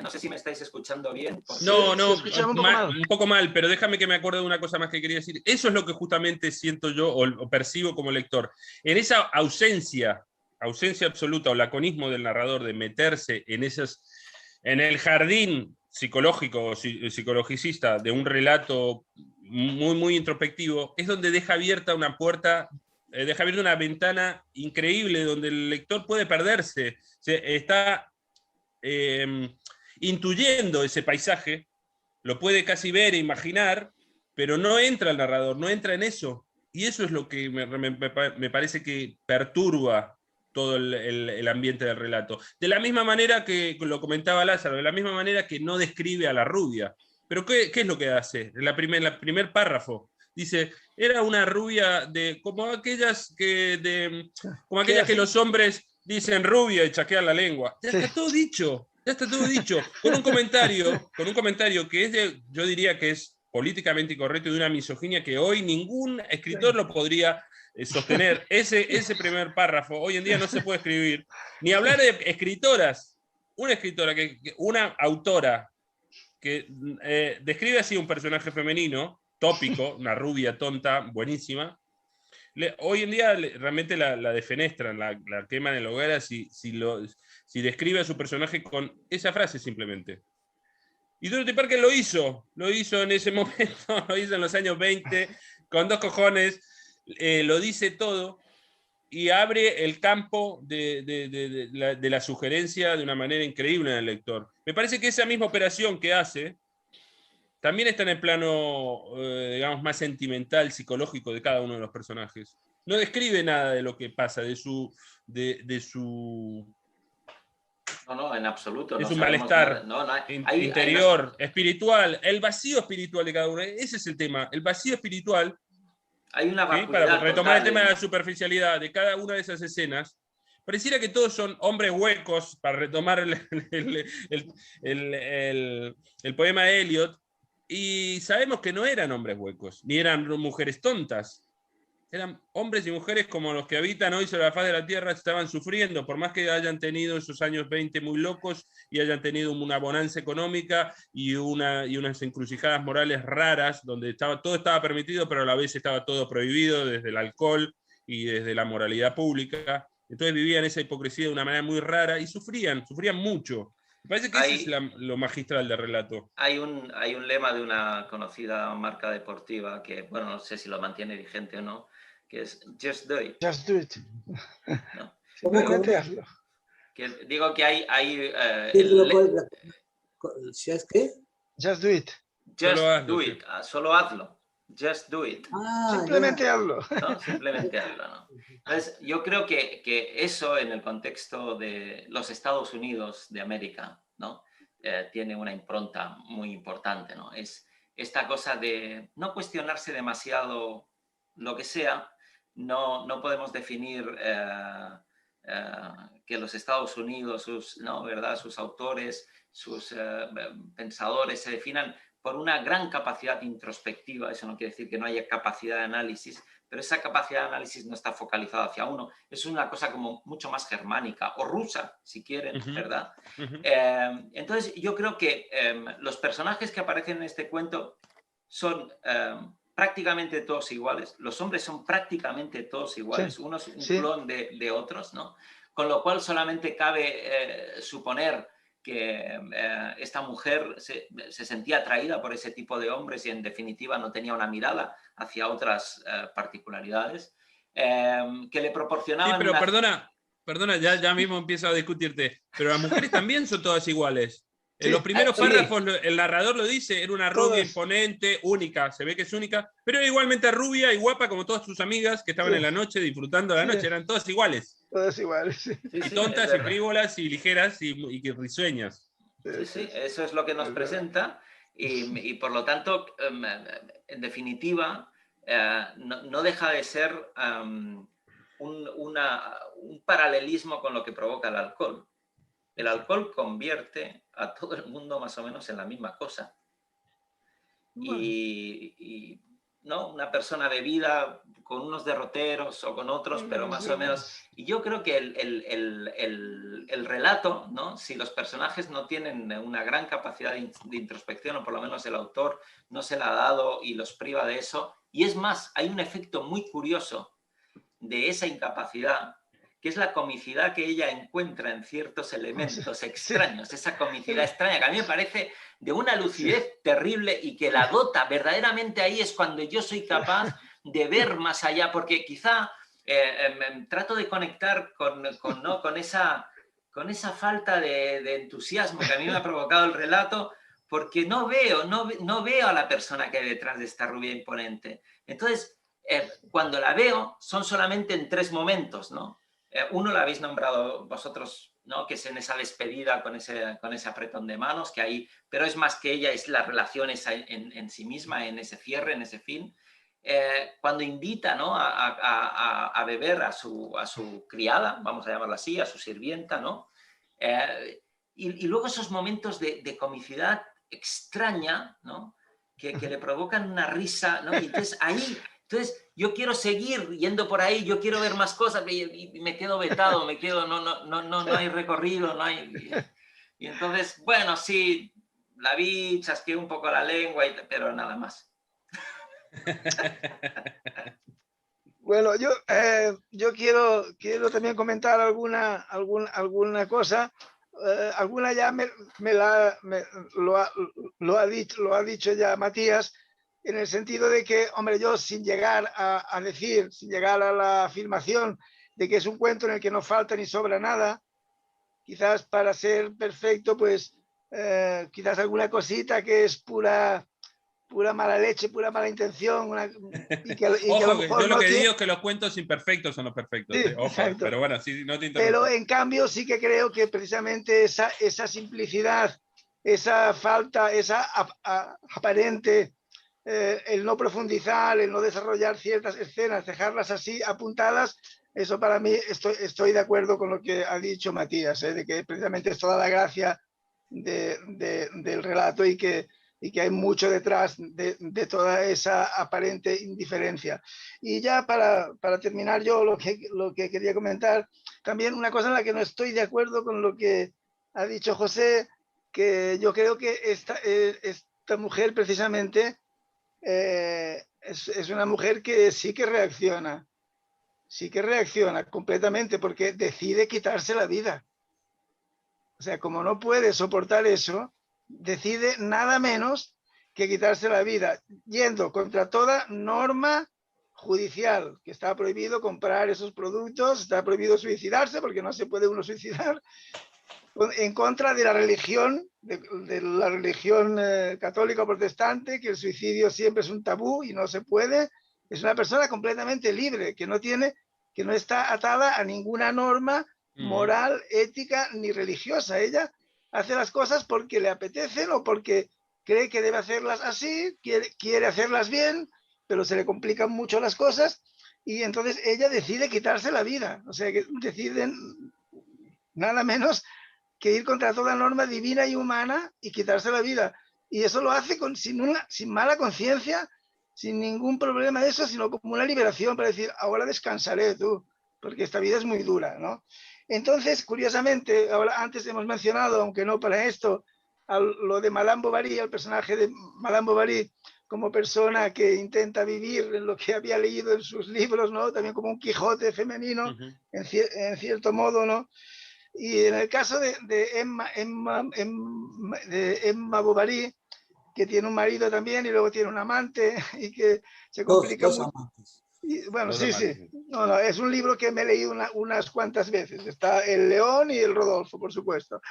No sé si me estáis escuchando bien. No, un poco mal, pero déjame que me acuerde de una cosa más que quería decir. Eso es lo que justamente siento yo o percibo como lector. En esa ausencia absoluta o laconismo del narrador de meterse en el jardín psicológico o psicologicista de un relato muy, muy introspectivo, es donde deja abierta una puerta, deja abierta una ventana increíble donde el lector puede perderse. Está intuyendo ese paisaje, lo puede casi ver e imaginar, pero no entra el narrador, no entra en eso. Y eso es lo que me parece que perturba todo el ambiente del relato. De la misma manera que lo comentaba Lázaro, de la misma manera que no describe a la rubia. Pero ¿qué es lo que hace? El primer párrafo dice, era una rubia como aquellas como aquellas que los hombres dicen rubia y chaquean la lengua. Ya está todo dicho, ya está todo dicho. Con un comentario que es yo diría que es políticamente incorrecto y de una misoginia que hoy ningún escritor lo podría sostener. Ese primer párrafo hoy en día no se puede escribir. Ni hablar de escritoras. Una autora que describe así un personaje femenino, tópico, una rubia tonta, buenísima. Hoy en día realmente la defenestran, la queman en la hoguera si describe a su personaje con esa frase simplemente. Y Dorothy Parker lo hizo en ese momento, lo hizo en los años 20, con 2 cojones, lo dice todo y abre el campo de la sugerencia de una manera increíble en el lector. Me parece que esa misma operación que hace también está en el plano, digamos, más sentimental, psicológico de cada uno de los personajes. No describe nada de lo que pasa, de su No, en absoluto. Es no un malestar interior, hay espiritual, el vacío espiritual de cada uno. Ese es el tema, el vacío espiritual. Hay una ¿sí? Para retomar el tema de la superficialidad de cada una de esas escenas, pareciera que todos son hombres huecos, para retomar el poema de Eliot, y sabemos que no eran hombres huecos, ni eran mujeres tontas. Eran hombres y mujeres como los que habitan hoy sobre la faz de la Tierra, estaban sufriendo, por más que hayan tenido esos años 20 muy locos y hayan tenido una bonanza económica y unas encrucijadas morales raras, donde todo estaba permitido, pero a la vez estaba todo prohibido, desde el alcohol y desde la moralidad pública. Entonces vivían esa hipocresía de una manera muy rara y sufrían mucho. Me parece que ese es lo magistral del relato. Hay un lema de una conocida marca deportiva que, bueno, no sé si lo mantiene vigente o no, que es just do it. Just do it. ¿No? Simplemente hazlo. Que digo que hay ¿Sabes qué? Just do it. Just Solo hazlo, do sí. it. Solo hazlo. Just do it. Simplemente hazlo. ¿No? Simplemente hazlo, ¿no? Entonces, yo creo que eso en el contexto de los Estados Unidos de América, ¿no? Tiene una impronta muy importante, ¿no? Es esta cosa de no cuestionarse demasiado lo que sea. No podemos definir que los Estados Unidos, ¿verdad? Sus autores, sus pensadores se definan por una gran capacidad introspectiva. Eso no quiere decir que no haya capacidad de análisis, pero esa capacidad de análisis no está focalizada hacia uno. Es una cosa como mucho más germánica o rusa, si quieren, ¿verdad? Entonces, yo creo que los personajes que aparecen en este cuento son prácticamente todos iguales. Los hombres son prácticamente todos iguales. Sí, unos un clon de otros, ¿no? Con lo cual solamente cabe suponer que esta mujer se sentía atraída por ese tipo de hombres y en definitiva no tenía una mirada hacia otras particularidades que le proporcionaban... Sí, pero perdona, ya mismo empiezo a discutirte, pero las mujeres también son todas iguales. En los primeros párrafos el narrador lo dice, era una rubia imponente, única, se ve que es única, pero era igualmente rubia y guapa como todas sus amigas que estaban en la noche disfrutando de la noche, eran todas iguales. Todas iguales. Y tontas y frívolas y ligeras y risueñas. Sí, eso es lo que nos presenta y por lo tanto, en definitiva, no deja de ser un paralelismo con lo que provoca el alcohol. El alcohol convierte a todo el mundo más o menos en la misma cosa. Y ¿no? Una persona bebida con unos derroteros o con otros, pero más o menos... Y yo creo que el relato, ¿no? Si los personajes no tienen una gran capacidad de introspección, o por lo menos el autor no se la ha dado y los priva de eso, y es más, hay un efecto muy curioso de esa incapacidad, que es la comicidad que ella encuentra en ciertos elementos extraños, esa comicidad extraña que a mí me parece de una lucidez terrible y que la dota. Verdaderamente ahí es cuando yo soy capaz de ver más allá, porque quizá trato de conectar con esa falta de entusiasmo que a mí me ha provocado el relato, porque no veo a la persona que hay detrás de esta rubia imponente. Entonces, cuando la veo, son solamente en 3 momentos, ¿no? Uno lo habéis nombrado vosotros, ¿no? Que es en esa despedida con ese apretón de manos, que hay, pero es más que ella, es la relación esa en sí misma, en ese cierre, en ese fin. cuando invita, ¿no?, a beber a su criada, vamos a llamarla así, a su sirvienta, ¿no? Y luego esos momentos de comicidad extraña, ¿no?, que le provocan una risa, ¿no? Y entonces ahí, yo quiero seguir yendo por ahí, yo quiero ver más cosas y me quedo vetado, no hay recorrido, no hay... Y entonces, bueno, sí, la vi, chasqueé un poco la lengua, pero nada más. Bueno, yo quiero también comentar alguna cosa. Alguna ya lo ha dicho ya Matías, en el sentido de que, hombre, yo sin llegar a decir, sin llegar a la afirmación de que es un cuento en el que no falta ni sobra nada, quizás para ser perfecto, pues quizás alguna cosita que es pura mala leche, pura mala intención, y que a Ojo, lo que mejor yo lo no que tiene... digo es que los cuentos imperfectos son los perfectos. Sí, Ojo, exacto. pero bueno, sí, no te interrumpo. Pero en cambio sí que creo que precisamente esa simplicidad, esa falta, esa aparente, el no profundizar, el no desarrollar ciertas escenas, dejarlas así apuntadas, eso para mí estoy de acuerdo con lo que ha dicho Matías, de que precisamente es toda la gracia del relato y que hay mucho detrás de toda esa aparente indiferencia. Y ya para terminar yo lo que quería comentar, también una cosa en la que no estoy de acuerdo con lo que ha dicho José, que yo creo que esta mujer precisamente es una mujer que sí que reacciona completamente, porque decide quitarse la vida. O sea, como no puede soportar eso, decide nada menos que quitarse la vida, yendo contra toda norma judicial, que está prohibido comprar esos productos, está prohibido suicidarse porque no se puede uno suicidar, en contra de la religión, de la religión católica o protestante, que el suicidio siempre es un tabú y no se puede. Es una persona completamente libre, que no está atada a ninguna norma moral, ética ni religiosa. Ella hace las cosas porque le apetecen o porque cree que debe hacerlas así, quiere hacerlas bien, pero se le complican mucho las cosas y entonces ella decide quitarse la vida. O sea, que deciden nada menos que ir contra toda norma divina y humana y quitarse la vida. Y eso lo hace sin mala conciencia, sin ningún problema de eso, sino como una liberación para decir, ahora descansaré tú, porque esta vida es muy dura, ¿no? Entonces, curiosamente, ahora antes hemos mencionado, aunque no para esto, lo de Madame Bovary, el personaje de Madame Bovary como persona que intenta vivir en lo que había leído en sus libros, ¿no? También como un Quijote femenino, en cierto modo, ¿no? Y en el caso de Emma Bovary, que tiene un marido también y luego tiene un amante y que se complica dos mucho. amantes. Y, bueno, Dos sí, amantes. sí. No, es un libro que me he leído unas cuantas veces. Está el León y el Rodolfo, por supuesto.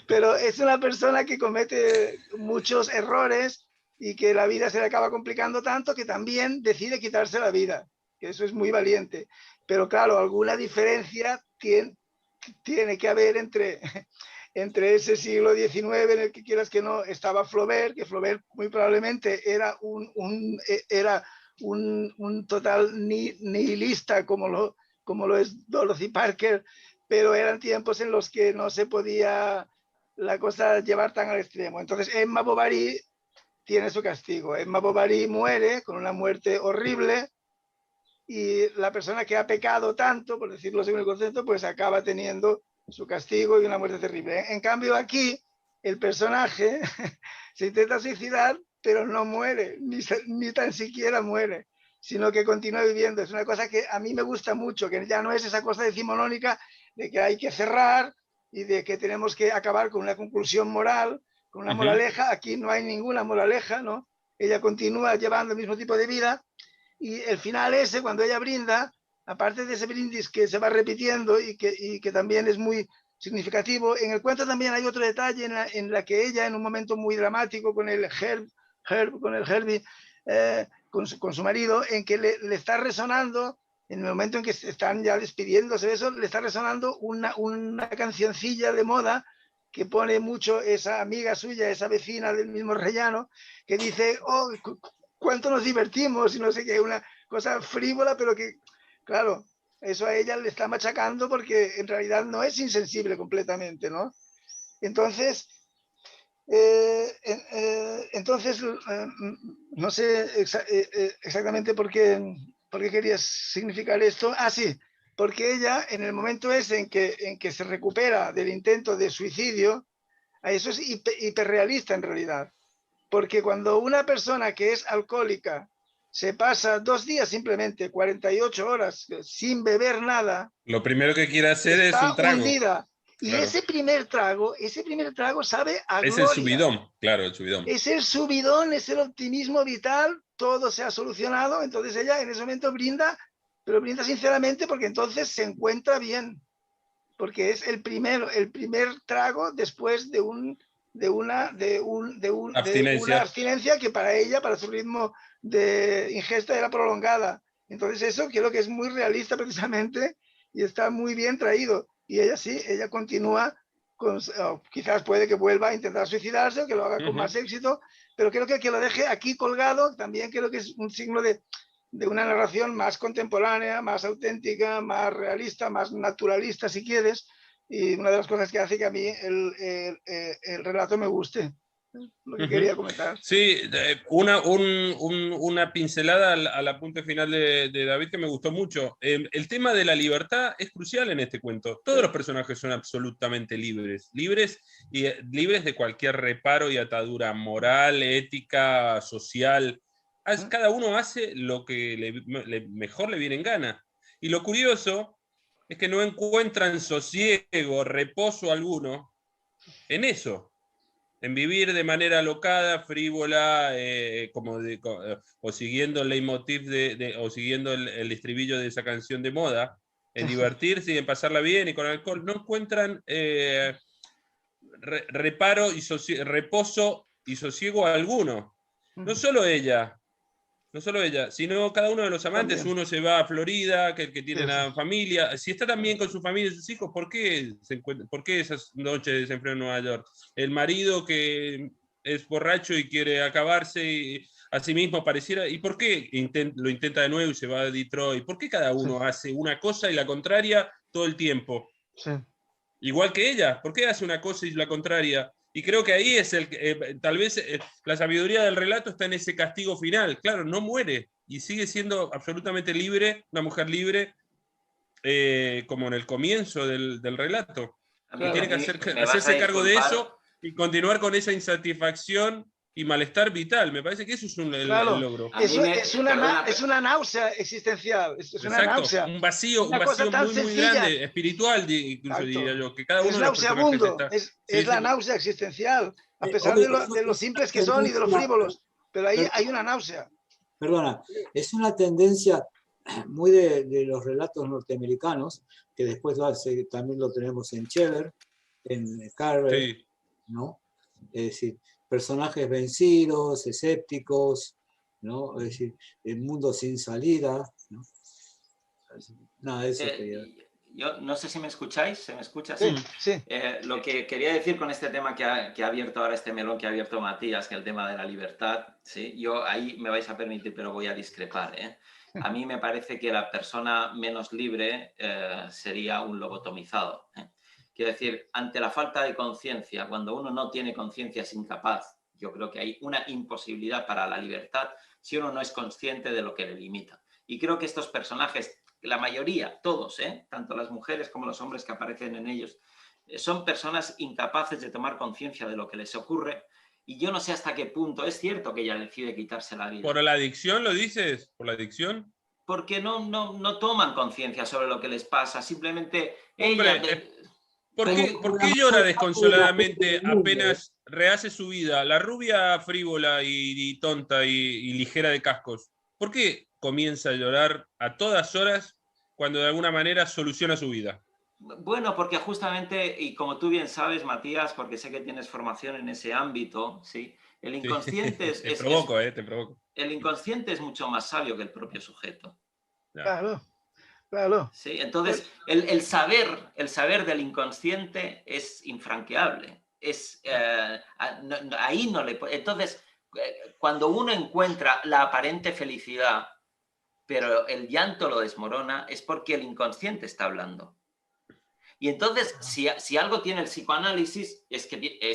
pero es una persona que comete muchos errores y que la vida se le acaba complicando tanto que también decide quitarse la vida, que eso es muy valiente. Pero claro, alguna diferencia tiene que haber entre ese siglo XIX en el que quieras que no estaba Flaubert, que Flaubert muy probablemente era un total nihilista como lo es Dorothy Parker, pero eran tiempos en los que no se podía la cosa llevar tan al extremo. Entonces Emma Bovary tiene su castigo. Emma Bovary muere con una muerte horrible y la persona que ha pecado tanto, por decirlo según el concepto, pues acaba teniendo su castigo y una muerte terrible. En cambio aquí el personaje se intenta suicidar, pero no muere, ni tan siquiera muere, sino que continúa viviendo. Es una cosa que a mí me gusta mucho, que ya no es esa cosa decimonónica de que hay que cerrar y de que tenemos que acabar con una conclusión moral, con una moraleja. Aquí no hay ninguna moraleja, ¿no? Ella continúa llevando el mismo tipo de vida y el final ese, cuando ella brinda, aparte de ese brindis que se va repitiendo y que también es muy significativo, en el cuento también hay otro detalle en la que ella, en un momento muy dramático con el Herbie, con su marido, en que le está resonando, en el momento en que están ya despidiéndose de eso, le está resonando una cancioncilla de moda que pone mucho esa amiga suya, esa vecina del mismo rellano, que dice, oh, cuánto nos divertimos y no sé qué, una cosa frívola, pero que, claro, eso a ella le está machacando porque en realidad no es insensible completamente, ¿no? Entonces, no sé exactamente por qué querías significar esto. Ah, sí, porque ella en el momento ese en que se recupera del intento de suicidio, eso es hiperrealista en realidad. Porque cuando una persona que es alcohólica se pasa 2 días simplemente, 48 horas, sin beber nada, Lo primero que quiere hacer es un está trago. hundida. Y Claro. ese primer trago sabe a Es gloria. el subidón, claro, el subidón. Es el subidón, es el optimismo vital, todo se ha solucionado. Entonces ella en ese momento brinda, pero brinda sinceramente porque entonces se encuentra bien. Porque es el primer trago después de una abstinencia que para ella, para su ritmo de ingesta era prolongada. Entonces eso creo que es muy realista precisamente y está muy bien traído. Y ella sí, ella continúa, quizás puede que vuelva a intentar suicidarse o que lo haga con más éxito, pero creo que lo deje aquí colgado también creo que es un signo de una narración más contemporánea, más auténtica, más realista, más naturalista si quieres, y una de las cosas que hace que a mí el relato me guste, lo que quería comentar. Sí, una pincelada al apunte final de David que me gustó mucho. El tema de la libertad es crucial en este cuento. Todos los personajes son absolutamente libres, libres de cualquier reparo y atadura moral, ética, social. Cada uno hace lo que mejor le viene en gana. Y lo curioso es que no encuentran sosiego, reposo alguno en eso. En vivir de manera alocada, frívola, o siguiendo el leitmotiv o siguiendo el estribillo de esa canción de moda, en divertirse y en pasarla bien y con alcohol, no encuentran reparo y reposo y sosiego alguno. No solo ella, sino cada uno de los amantes. También. Uno se va a Florida, que tiene una familia. Si está también con su familia y sus hijos, ¿por qué esas noches de desenfreno en Nueva York? El marido que es borracho y quiere acabarse y a sí mismo pareciera. ¿Y por qué lo intenta de nuevo y se va a Detroit? ¿Por qué cada uno hace una cosa y la contraria todo el tiempo? Sí. Igual que ella, ¿por qué hace una cosa y la contraria? Y creo que ahí es tal vez la sabiduría del relato está en ese castigo final. Claro, no muere y sigue siendo absolutamente libre, una mujer libre, como en el comienzo del relato. Y tiene que hacerse cargo de eso y continuar con esa insatisfacción y malestar vital. Me parece que eso es el logro. Eso es una náusea existencial. Es una náusea. Un vacío muy grande, espiritual, incluso diría yo. Que cada uno es nauseabundo, es la náusea existencial, a pesar de lo simples que son y de los frívolos. Pero ahí hay una náusea. Perdona, es una tendencia muy de los relatos norteamericanos, que después también lo tenemos en Cheever, en Carver, ¿no? Es decir, personajes vencidos, escépticos, ¿no? Es decir, el mundo sin salida, ¿no? Nada, eso quería. Yo no sé si me escucháis, ¿se me escucha? Sí, sí. Lo que quería decir con este tema que ha abierto ahora, este melón que ha abierto Matías, que es el tema de la libertad, ¿sí? Yo ahí me vais a permitir, pero voy a discrepar, ¿eh? A mí me parece que la persona menos libre sería un lobotomizado, ¿eh? Quiero decir, ante la falta de conciencia, cuando uno no tiene conciencia, es incapaz. Yo creo que hay una imposibilidad para la libertad si uno no es consciente de lo que le limita. Y creo que estos personajes, la mayoría, todos, tanto las mujeres como los hombres que aparecen en ellos, son personas incapaces de tomar conciencia de lo que les ocurre. Y yo no sé hasta qué punto es cierto que ella decide quitarse la vida. ¿Por la adicción lo dices? ¿Por la adicción? Porque no toman conciencia sobre lo que les pasa. Simplemente Hombre, ella... ¿Por qué llora desconsoladamente apenas rehace su vida? La rubia frívola y tonta y ligera de cascos. ¿Por qué comienza a llorar a todas horas cuando de alguna manera soluciona su vida? Bueno, porque justamente, y como tú bien sabes, Matías, porque sé que tienes formación en ese ámbito, ¿sí? El inconsciente sí. Te provoco. El inconsciente es mucho más sabio que el propio sujeto. Claro. Sí, entonces el saber del inconsciente es infranqueable. ahí no le... Entonces, cuando uno encuentra la aparente felicidad, pero el llanto lo desmorona, es porque el inconsciente está hablando. Y entonces, si algo tiene el psicoanálisis, es que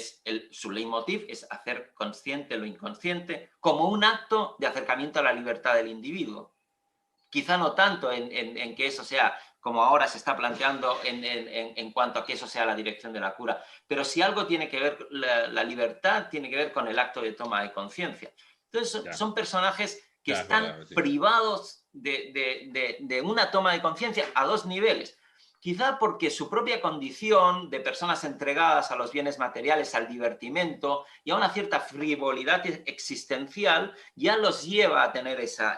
su leitmotiv es hacer consciente lo inconsciente como un acto de acercamiento a la libertad del individuo. Quizá no tanto en que eso sea, como ahora se está planteando, en cuanto a que eso sea la dirección de la cura. Pero si algo tiene que ver, la libertad tiene que ver con el acto de toma de conciencia. Entonces, son personajes que están privados de una toma de conciencia a dos niveles. Quizá porque su propia condición de personas entregadas a los bienes materiales, al divertimento y a una cierta frivolidad existencial, ya los lleva a tener esa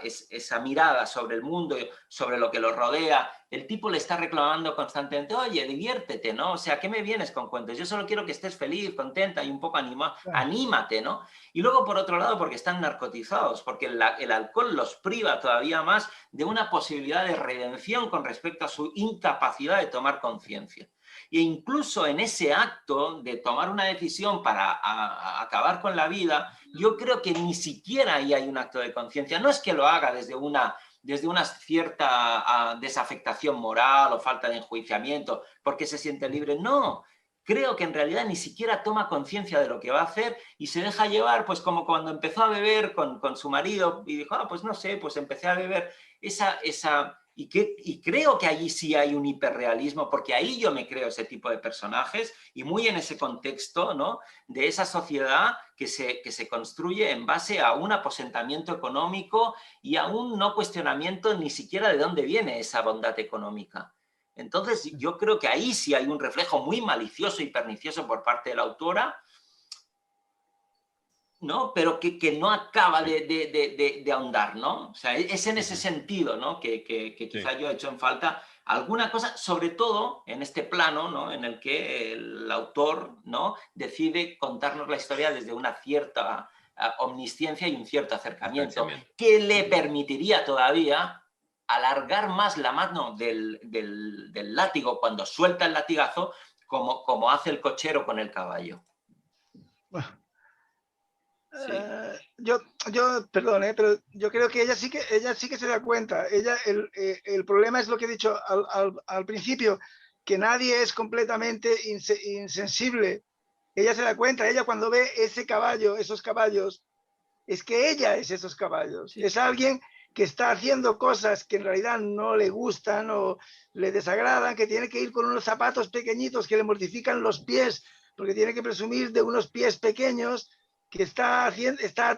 mirada sobre el mundo, sobre lo que los rodea. El tipo le está reclamando constantemente, oye, diviértete, ¿no? O sea, ¿qué me vienes con cuentos? Yo solo quiero que estés feliz, contenta y un poco animada. Anímate, ¿no? Y luego, por otro lado, porque están narcotizados, porque el alcohol los priva todavía más de una posibilidad de redención con respecto a su incapacidad de tomar conciencia. E incluso en ese acto de tomar una decisión para acabar con la vida, yo creo que ni siquiera ahí hay un acto de conciencia. No es que lo haga desde una cierta desafectación moral o falta de enjuiciamiento porque se siente libre. No, creo que en realidad ni siquiera toma conciencia de lo que va a hacer y se deja llevar, pues como cuando empezó a beber con su marido y dijo, pues no sé, pues empecé a beber y creo que allí sí hay un hiperrealismo, porque ahí yo me creo ese tipo de personajes y muy en ese contexto, ¿no?, de esa sociedad que se construye en base a un aposentamiento económico y a un no cuestionamiento ni siquiera de dónde viene esa bondad económica. Entonces yo creo que ahí sí hay un reflejo muy malicioso y pernicioso por parte de la autora, ¿no?, pero que no acaba de ahondar, ¿no? O sea, es en ese sentido, ¿no?, que quizá yo he hecho en falta alguna cosa, sobre todo en este plano, ¿no?, en el que el autor, ¿no?, decide contarnos la historia desde una cierta omnisciencia y un cierto acercamiento, que le permitiría todavía alargar más la mano del látigo cuando suelta el latigazo, como hace el cochero con el caballo. Bueno. Sí. Yo perdón, pero yo creo que ella sí que se da cuenta. El problema es lo que he dicho al principio, que nadie es completamente insensible. Ella se da cuenta, ella cuando ve ese caballo, esos caballos, es que ella es esos caballos. Sí. Es alguien que está haciendo cosas que en realidad no le gustan o le desagradan, que tiene que ir con unos zapatos pequeñitos que le mortifican los pies, porque tiene que presumir de unos pies pequeños, que está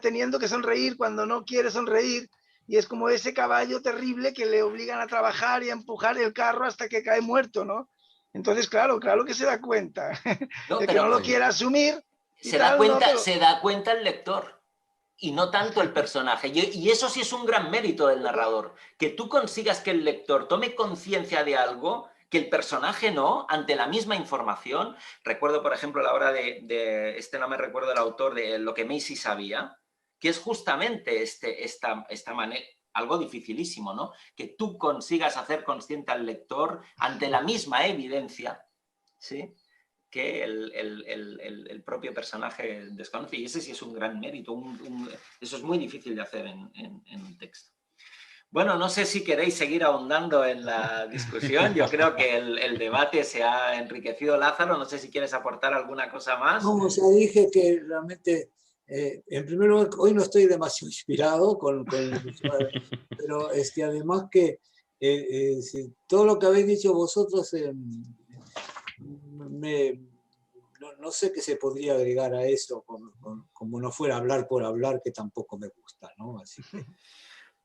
teniendo que sonreír cuando no quiere sonreír, y es como ese caballo terrible que le obligan a trabajar y a empujar el carro hasta que cae muerto, ¿no? Entonces, claro que se da cuenta. No, el que no lo quiere asumir. Se da cuenta el lector y no tanto el personaje. Y eso sí es un gran mérito del narrador, que tú consigas que el lector tome conciencia de algo que el personaje no, ante la misma información. Recuerdo, por ejemplo, la obra no me recuerdo el autor, de Lo que Macy sabía, que es justamente esta manera, algo dificilísimo, ¿no?, que tú consigas hacer consciente al lector ante la misma evidencia, ¿sí?, que el propio personaje desconoce. Y ese sí es un gran mérito, eso es muy difícil de hacer en un texto. Bueno, no sé si queréis seguir ahondando en la discusión. Yo creo que el debate se ha enriquecido. Lázaro, no sé si quieres aportar alguna cosa más. No, ya dije que realmente, en primer lugar, hoy no estoy demasiado inspirado pero además que todo lo que habéis dicho vosotros, no sé qué se podría agregar a eso, como no fuera hablar por hablar, que tampoco me gusta, ¿no? Así que...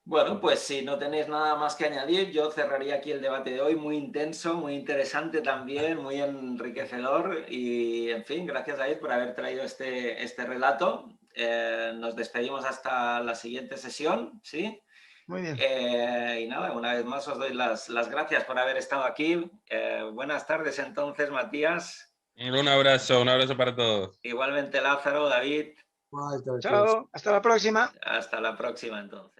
Bueno, pues si no tenéis nada más que añadir, yo cerraría aquí el debate de hoy, muy intenso, muy interesante también, muy enriquecedor, y en fin, gracias a por haber traído este relato. Nos despedimos hasta la siguiente sesión, ¿sí? Muy bien. Y nada, una vez más os doy las gracias por haber estado aquí. Buenas tardes entonces, Matías. Un abrazo para todos. Igualmente Lázaro, David. Chao, hasta la próxima. Hasta la próxima entonces.